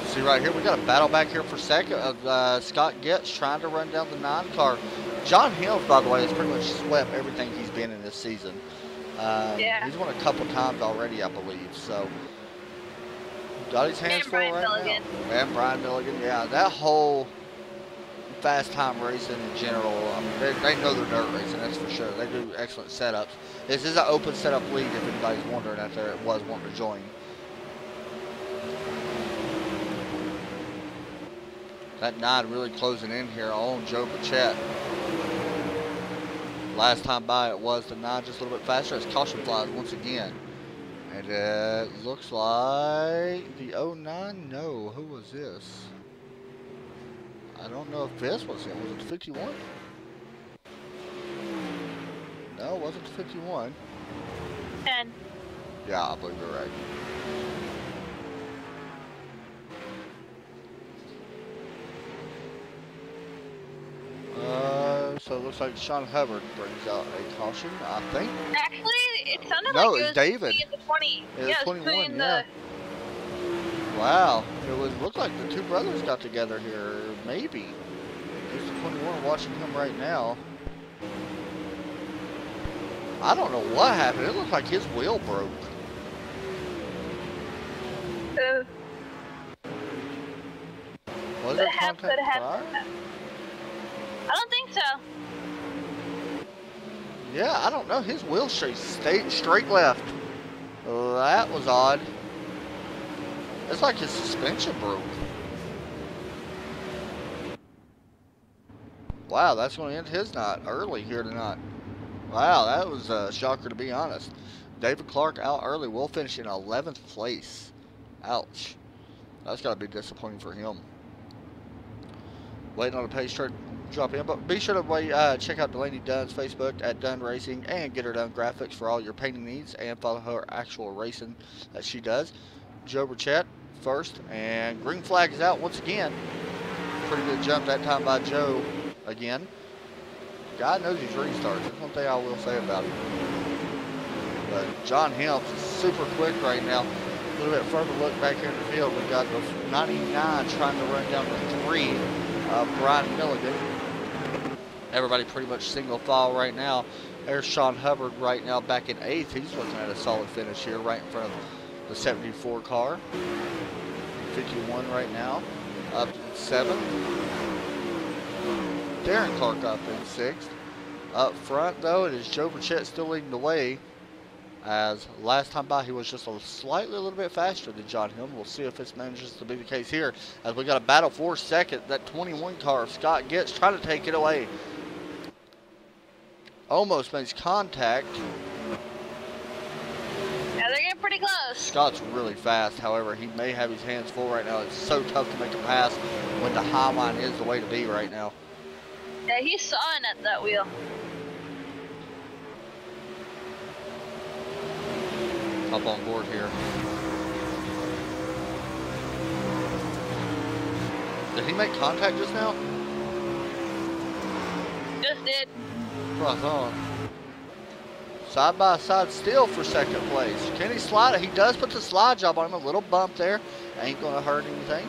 See right here, we got a battle back here for second of Scott Getz trying to run down the 9 car. John Hills, by the way, has pretty much swept everything he's been in this season. Yeah. He's won a couple times already, I believe. So, got his hands full right Milligan. now. And Brian Milligan, yeah. That whole fast time racing in general, I mean, they know their dirt racing, that's for sure. They do excellent setups. This is an open setup league, if anybody's wondering out there, it was wanting to join. That 9 really closing in here on Joe Burchett. Last time by it was the 9 just a little bit faster as caution flies once again. And it looks like the 09, no, who was this? I don't know if this was it. Was it the 51? No, it wasn't the 51. 10. Yeah, I believe you're right. So it looks like Sean Hubbard brings out a caution, I think. Actually, it sounded No, like it it's was David. in the 20. It was Yeah, 21, yeah. Wow, looked like the 2 brothers got together here, maybe. There's the 21 watching him right now. I don't know what happened. It looked like his wheel broke. Was it contact prior? I don't think so. Yeah, I don't know. His wheel stayed straight left. That was odd. It's like his suspension broke. Wow, that's going to end his night early here tonight. Wow, that was a shocker to be honest. David Clark out early. Will finish in 11th place. Ouch. That's got to be disappointing for him. Waiting on a pace truck drop in, but be sure to check out Delaney Dunn's Facebook at Dunn Racing and get her Dunn Graphics for all your painting needs and follow her actual racing that she does. Joe Burchett first, and green flag is out once again. Pretty good jump that time by Joe again. God knows he's restarts. That's one thing I will say about him. But John Helms is super quick right now. A little bit further look back here in the field. We got the 99 trying to run down the 3. Brian Milligan. Everybody pretty much single file right now. There's Sean Hubbard right now back in 8th. He's looking at a solid finish here right in front of the 74 car. 51 right now. Up in 7th. Darren Clark up in 6th. Up front though, it is Joe Burchett still leading the way. As last time by he was just a little bit faster than John Hill. We'll see if this manages to be the case here. As we got a battle for second. That 21 car of Scott Getz trying to take it away. Almost makes contact. Yeah, they're getting pretty close. Scott's really fast. However, he may have his hands full right now. It's so tough to make a pass when the high line is the way to be right now. Yeah, he's sawing at that wheel. Up on board here. Did he make contact just now? Just did. What I thought. Side by side still for second place. Can he slide it? He does put the slide job on him. A little bump there. Ain't going to hurt anything.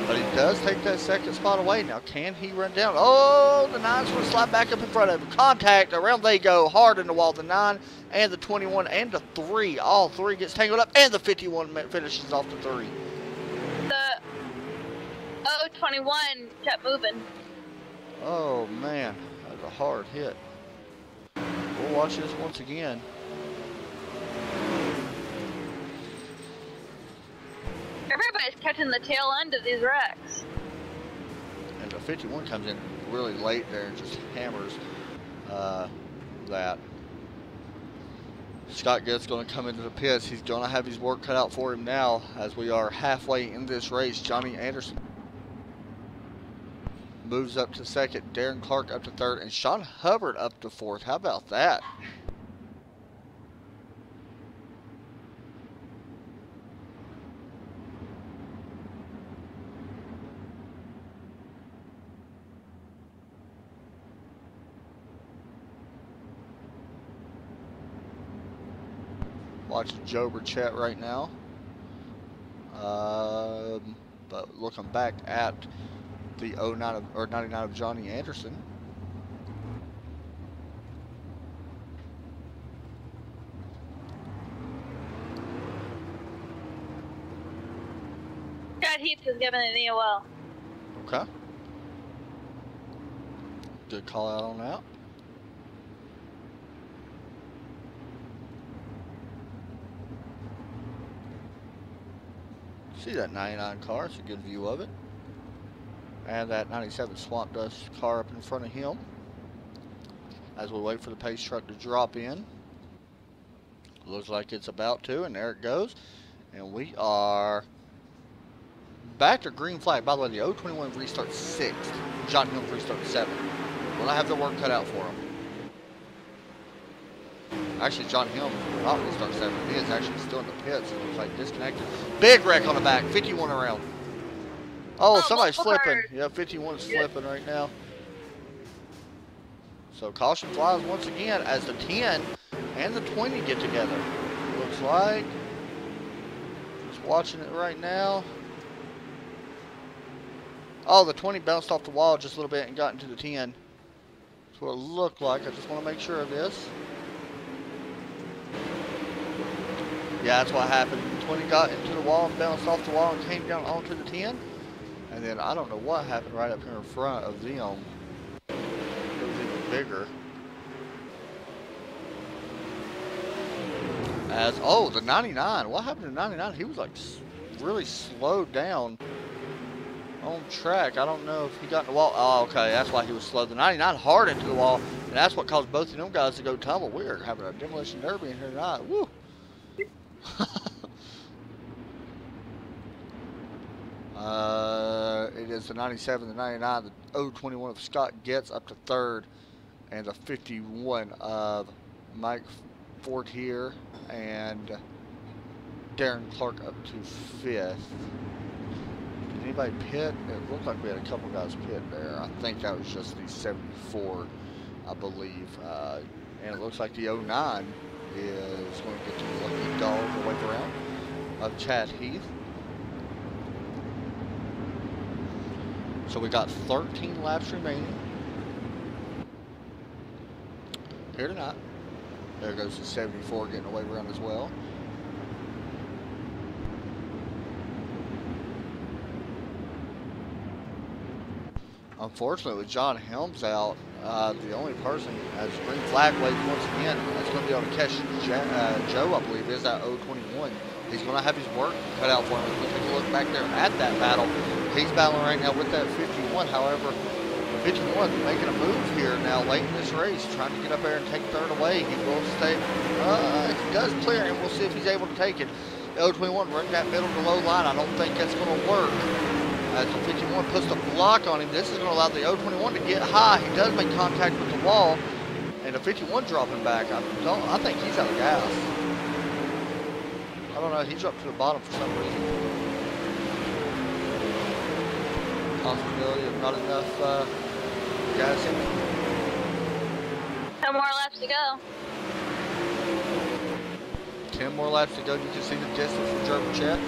But he does take that second spot away. Now, can he run down? Oh, the 9's going to slide back up in front of him. Contact. Around they go. Hard in the wall. The 9 and the 21 and the 3. All 3 gets tangled up. And the 51 finishes off the 3. The 21 kept moving. Oh, man. That was a hard hit. We'll watch this once again. Everybody's catching the tail end of these wrecks. And the the 51 comes in really late there and just hammers that. Scott Gitt's going to come into the pits. He's going to have his work cut out for him now as we are halfway in this race. Johnny Anderson moves up to second. Darren Clark up to third. And Sean Hubbard up to fourth. How about that? Watching Joe Burchett right now. But looking back at the 99 of Johnny Anderson. Scott Heath is given an EOL. Okay. Good call out on that. See that 99 car, it's a good view of it. And that 97 Swamp Dust car up in front of him. As we wait for the pace truck to drop in. Looks like it's about to, and there it goes. And we are back to green flag. By the way, the 021 restarts 6th. John Hill restarts 7th. Well, I have the work cut out for him. Actually, John Hill will not restart 7th. He is actually still in the pits. It looks like disconnected. Big wreck on the back. 51 around. Oh, somebody's flipping. Yeah, 51 is flipping right now. So caution flies once again as the 10 and the 20 get together. Looks like. Just watching it right now. Oh, the 20 bounced off the wall just a little bit and got into the 10. That's what it looked like. I just want to make sure of this. Yeah, that's what happened. The 20 got into the wall and bounced off the wall and came down onto the 10. And then I don't know what happened right up here in front of them. It was even bigger. As, oh, the 99. What happened to 99? He was like really slowed down on track. I don't know if he got in the wall. Oh, okay, that's why he was slow. The 99 hard into the wall, and that's what caused both of them guys to go tumble. We are having a demolition derby in here tonight. Woo! It is the 97, the 99, the 021 of Scott Getz up to third, and the 51 of Mike Fortier and Darren Clark up to fifth. Did anybody pit? It looked like we had a couple guys pit there. I think that was just the 74, I believe. And it looks like the 09 is going to get to the lucky dog away around of Chad Heath. So we got 13 laps remaining here tonight. There goes the 74 getting away around as well. Unfortunately, with John Helms out, the only person as green flag waves once again that's going to be able to catch Joe, I believe, is that 021. He's going to have his work cut out for him. If we take a look back there at that battle, he's battling right now with that 51. However, 51 making a move here now late in this race, trying to get up there and take third away. He will stay. He does clear him. We'll see if he's able to take it. The 021 running that middle to low line. I don't think that's going to work. As the 51 puts the block on him, this is going to allow the 021 to get high. He does make contact with the wall, and the 51 dropping back. I think he's out of gas. I don't know. He dropped to the bottom for some reason. Possibility of not enough gas in it. 10 more laps to go. 10 more laps to go. You can see the distance from Joe Burchett.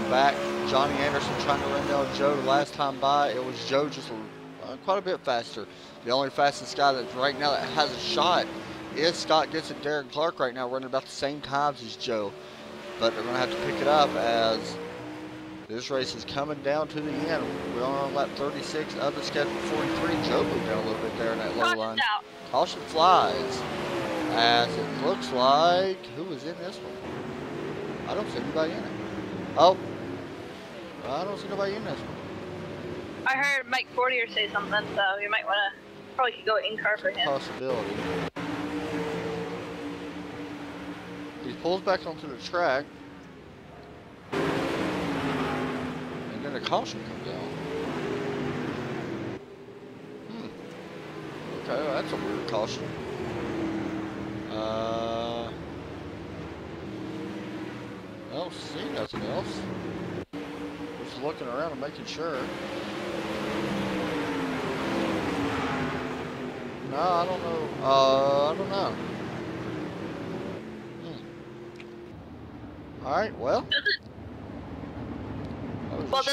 Back, Johnny Anderson trying to run down Joe the last time by. It was Joe just quite a bit faster. The only fastest guy that right now that has a shot is Scott Getz and Darren Clark right now running about the same times as Joe. But they're going to have to pick it up as this race is coming down to the end. We're on lap 36 of the schedule 43. Joe moved down a little bit there in that low line. Caution flies as it looks like, who was in this one? I don't see anybody in it. Oh, I don't see nobody in this one. I heard Mike Fortier say something, so you might want to, probably could go in car for him. Possibility. He pulls back onto the track, and then a caution comes down. Okay, well, that's a weird caution. I don't see nothing else. Just looking around and making sure. No, I don't know. I don't know. Alright, well. Well,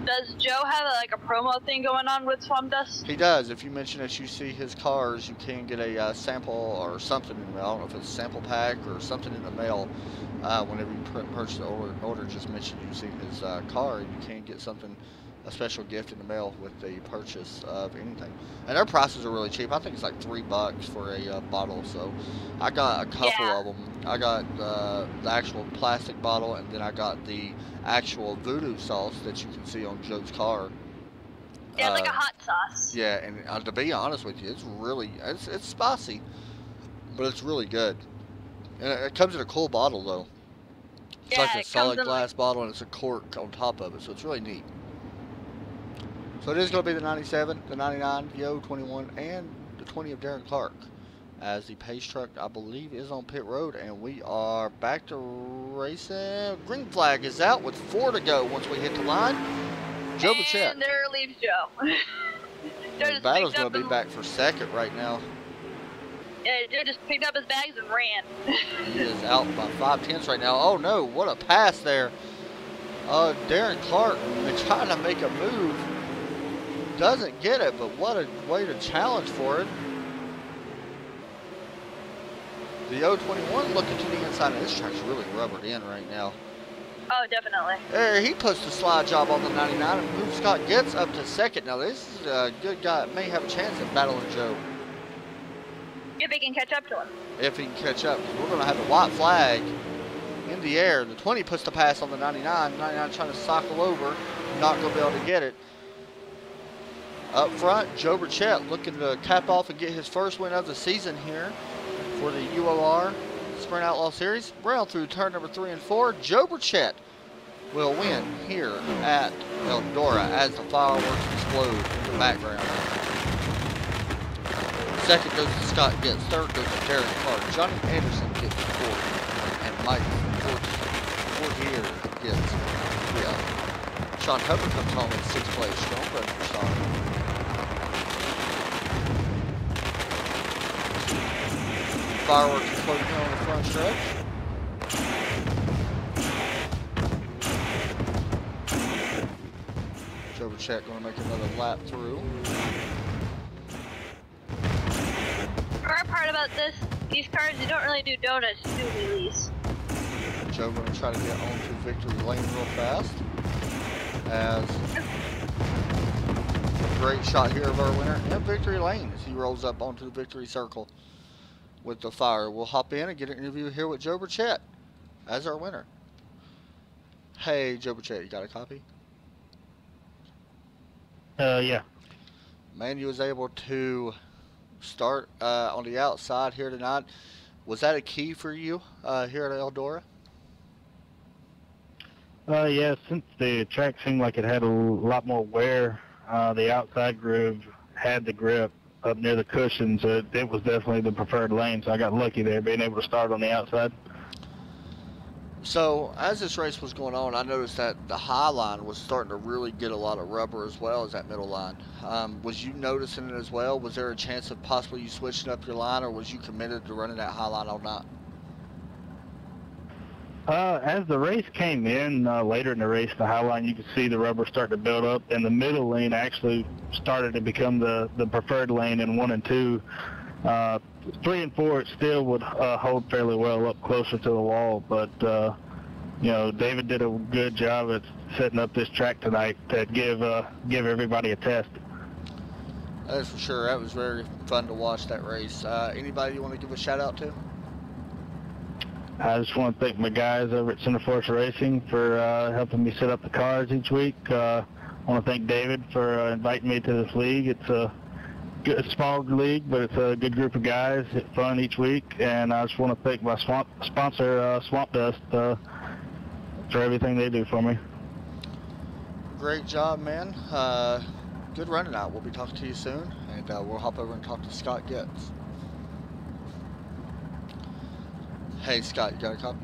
does Joe have like a promo thing going on with Swamp Dust? He does. If you mention that you see his cars, you can get a sample or something. I don't know if it's a sample pack or something in the mail. Whenever you purchase the order, just mention you see his car, and you can get something, a special gift in the mail with the purchase of anything. And their prices are really cheap. I think it's like $3 for a bottle. So I got a couple of them. I got the actual plastic bottle, and then I got the actual voodoo sauce that you can see on Joe's car. Yeah, it's like a hot sauce. Yeah, and to be honest with you, it's really, it's spicy, but it's really good. And it comes in a cool bottle though. It's like a solid glass bottle, and it's a cork on top of it, so it's really neat. So it is going to be the 97, the 99, the 021, and the 20 of Darren Clark, as the pace truck, I believe, is on pit road, and we are back to racing. Green flag is out with 4 to go once we hit the line. Joe Burchett. And there leaves Joe. The battle's going to be back for second right now. Yeah, Joe just picked up his bags and ran. He is out by 5/10 right now. Oh no, what a pass there. Darren Clark been trying to make a move. Doesn't get it, but what a way to challenge for it. The 021 looking to the inside of this track's really rubbered in right now. Oh, definitely. There, he puts the slide job on the 99 and moves Scott Getz up to second. Now this is a good guy. May have a chance at battling Joe. If he can catch up to him. If he can catch up. We're going to have the white flag in the air. The 20 puts the pass on the 99. 99 trying to cycle over. Not going to be able to get it. Up front, Joe Burchett looking to cap off and get his first win of the season here for the UOR Sprint Outlaw Series. Round through turn number 3 and 4. Joe Burchett will win here at Eldora as the fireworks explode in the background. Second goes to Scott Getz. Third goes to Darren Clark. Johnny Anderson gets fourth. And Mike Fortier gets fifth. Sean Hubbard comes home in 6th place. Strong run for Sean. Fireworks exploding here on the front stretch. Joe Burchett going to make another lap through. The hard part about these cars, you don't really do donuts, you do wheelies. Joe going to try to get onto victory lane real fast. As a great shot here of our winner in victory lane as he rolls up onto the victory circle with the fire. We'll hop in and get an interview here with Joe Burchett as our winner. Hey, Joe Burchett, you got a copy? Yeah. Man, you was able to start on the outside here tonight. Was that a key for you here at Eldora? Yeah, since the track seemed like it had a lot more wear, the outside groove had the grip up near the cushions. It was definitely the preferred lane, so I got lucky there being able to start on the outside. So, as this race was going on, I noticed that the high line was starting to really get a lot of rubber as well as that middle line. Was you noticing it as well? Was there a chance of possibly you switching up your line, or was you committed to running that high line all night? As the race came in, later in the race, the high line, you could see the rubber start to build up, and the middle lane actually started to become the preferred lane in 1 and 2. 3 and 4, it still would hold fairly well up closer to the wall, but you know, David did a good job at setting up this track tonight to give everybody a test. That's for sure. That was very fun to watch that race. Anybody you want to give a shout out to? I just want to thank my guys over at Center Force Racing for helping me set up the cars each week. I want to thank David for inviting me to this league. It's a small league, but it's a good group of guys. It's fun each week, and I just want to thank my sponsor, Swamp Dust, for everything they do for me. Great job, man. Good running out. We'll be talking to you soon, and we'll hop over and talk to Scott Getz. Hey, Scott, you got a copy?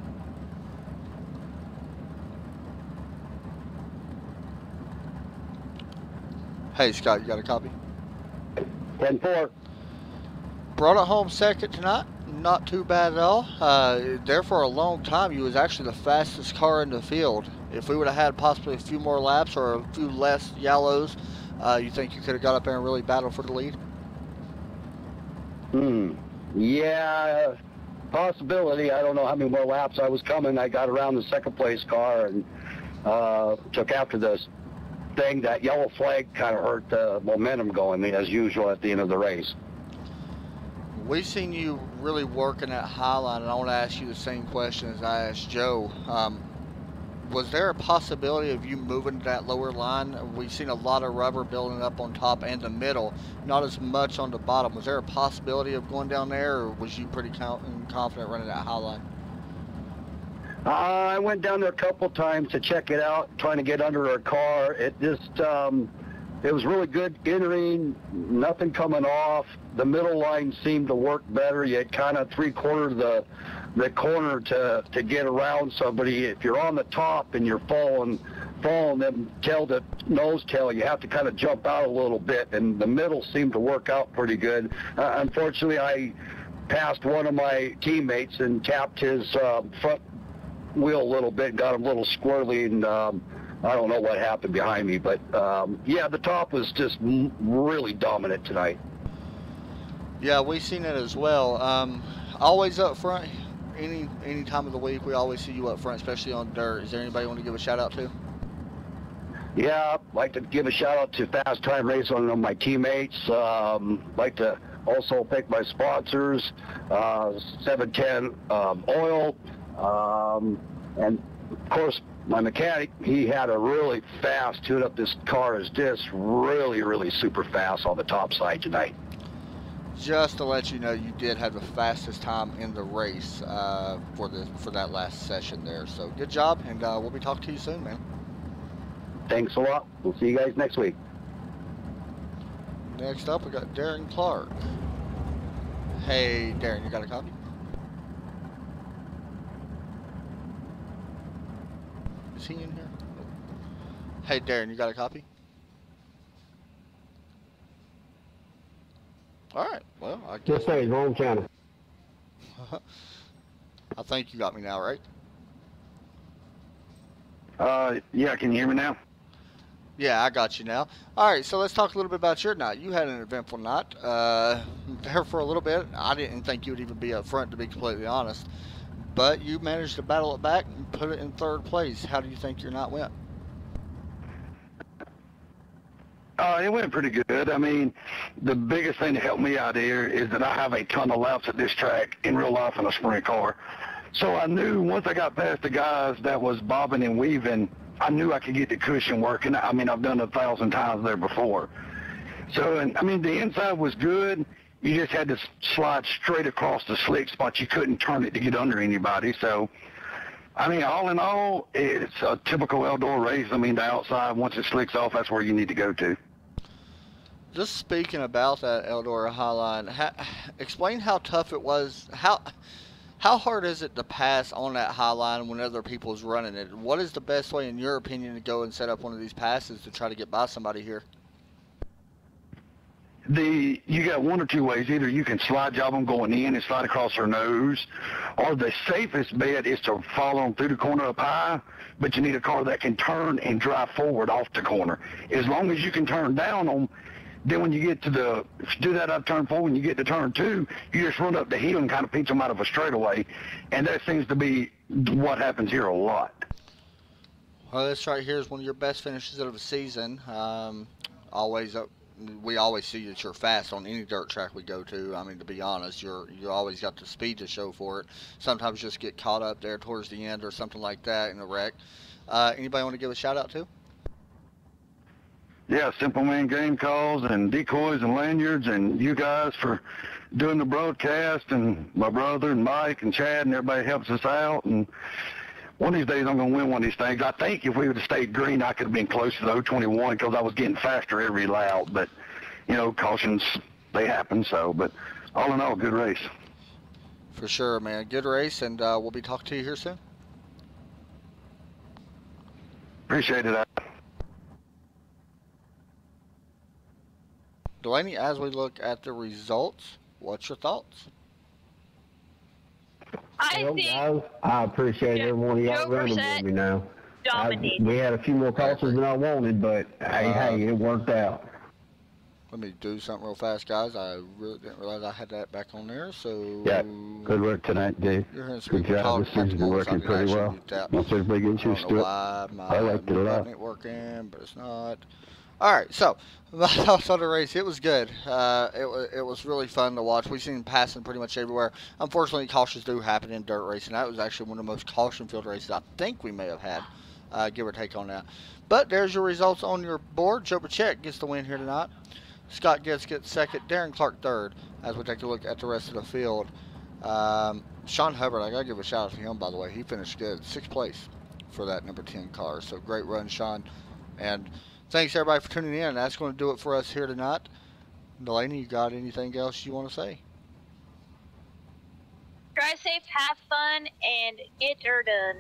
Hey, Scott, you got a copy? 10-4. Brought it home second tonight. Not too bad at all. There for a long time, you was actually the fastest car in the field. If we would have had possibly a few more laps or a few less yellows, you think you could have got up there and really battled for the lead? Yeah, possibility. I don't know how many more laps I was coming. I got around the second place car and took after this thing. That yellow flag kind of hurt the momentum going, as usual, at the end of the race. We've seen you really working at Highline, and I want to ask you the same question as I asked Joe. Was there a possibility of you moving to that lower line? We've seen a lot of rubber building up on top and the middle, not as much on the bottom. Was there a possibility of going down there, or was you pretty confident running that Highline? I went down there a couple times to check it out, trying to get under her car. It just, it was really good entering, nothing coming off. The middle line seemed to work better. You had kind of three-quarters the corner to get around somebody. If you're on the top and you're falling them tail to nose tail, you have to kind of jump out a little bit, and the middle seemed to work out pretty good. Unfortunately, I passed one of my teammates and tapped his front wheel a little bit, got him a little squirrely, and I don't know what happened behind me, but yeah, the top was just really dominant tonight. Yeah, we've seen it as well. Always up front. Any time of the week, we always see you up front, especially on dirt. Is there anybody you want to give a shout out to? Yeah, I'd like to give a shout out to Fast Time Race on my teammates. Like to also thank my sponsors, 710 Oil, and of course my mechanic. He had a really fast tune up. This car is just really super fast on the top side tonight. Just to let you know, you did have the fastest time in the race for that last session there. So good job, and we'll be talking to you soon, man. Thanks a lot. We'll see you guys next week. Next up, we got Darren Clark. Hey, Darren, you got a copy? Is he in here? Hey, Darren, you got a copy? All right. Well, I guess. Just say wrong channel. I think you got me now, right? Yeah. Can you hear me now? Yeah, I got you now. All right. So let's talk a little bit about your night. You had an eventful night. There for a little bit. I didn't think you would even be up front, to be completely honest. But you managed to battle it back and put it in third place. How do you think your night went? It went pretty good. I mean, the biggest thing that helped me out here is that I have a ton of laps at this track in real life in a sprint car. So I knew once I got past the guys that was bobbing and weaving, I knew I could get the cushion working. I mean, I've done it 1,000 times there before. So, and I mean, the inside was good. You just had to slide straight across the slick spot. You couldn't turn it to get under anybody. So, I mean, all in all, it's a typical Eldor race. I mean, the outside, once it slicks off, that's where you need to go to. Just speaking about that Eldora Highline, explain how tough it was. How hard is it to pass on that Highline when other people's running it? What is the best way, in your opinion, to go and set up one of these passes to try to get by somebody here? You got one or two ways. Either you can slide job them going in and slide across their nose, or the safest bet is to follow them through the corner up high, but you need a car that can turn and drive forward off the corner. As long as you can turn down them, then when you get to if you do that up turn 4, when you get to turn 2, you just run up the hill and kind of pinch them out of a straightaway, and that seems to be what happens here a lot. Well, this right here is one of your best finishes of the season. Always we always see that you're fast on any dirt track we go to. I mean, to be honest, you always got the speed to show for it. Sometimes you just get caught up there towards the end or something like that in a wreck. Anybody want to give a shout out to? Yeah, Simple Man game calls and decoys and lanyards, and you guys for doing the broadcast, and my brother and Mike and Chad and everybody helps us out. And one of these days I'm going to win one of these things. I think if we would have stayed green, I could have been close to the 021 because I was getting faster every lap. But, you know, cautions, they happen. So, but all in all, good race. For sure, man. Good race, and we'll be talking to you here soon. Appreciate it. Delaney, as we look at the results, what's your thoughts? I think guys, I appreciate every one of y'all running with me now. dominated. We had a few more cautions than I wanted, but hey, it worked out. Let me do something real fast, guys. I really didn't realize I had that back on there. So Yeah, good work tonight, Dave. You're hearing some Good people job. talk. This season's been working pretty well. Once everybody gets I used don't to know it. why my I liked it a lot. button ain't working, but it's not. All right, so my thoughts on the race. It was good. It was really fun to watch. We've seen passing pretty much everywhere. Unfortunately, cautions do happen in dirt racing. That was actually one of the most caution-filled races I think we may have had, give or take on that. But there's your results on your board. Joe Bachek gets the win here tonight. Scott Getz gets second. Darren Clark third. As we take a look at the rest of the field, Sean Hubbard, I gotta give a shout out to him, by the way. He finished good, 6th place for that number 10 car. So great run, Sean. And thanks everybody for tuning in. That's going to do it for us here tonight. Delaney, you got anything else you want to say? Drive safe, have fun, and get her done.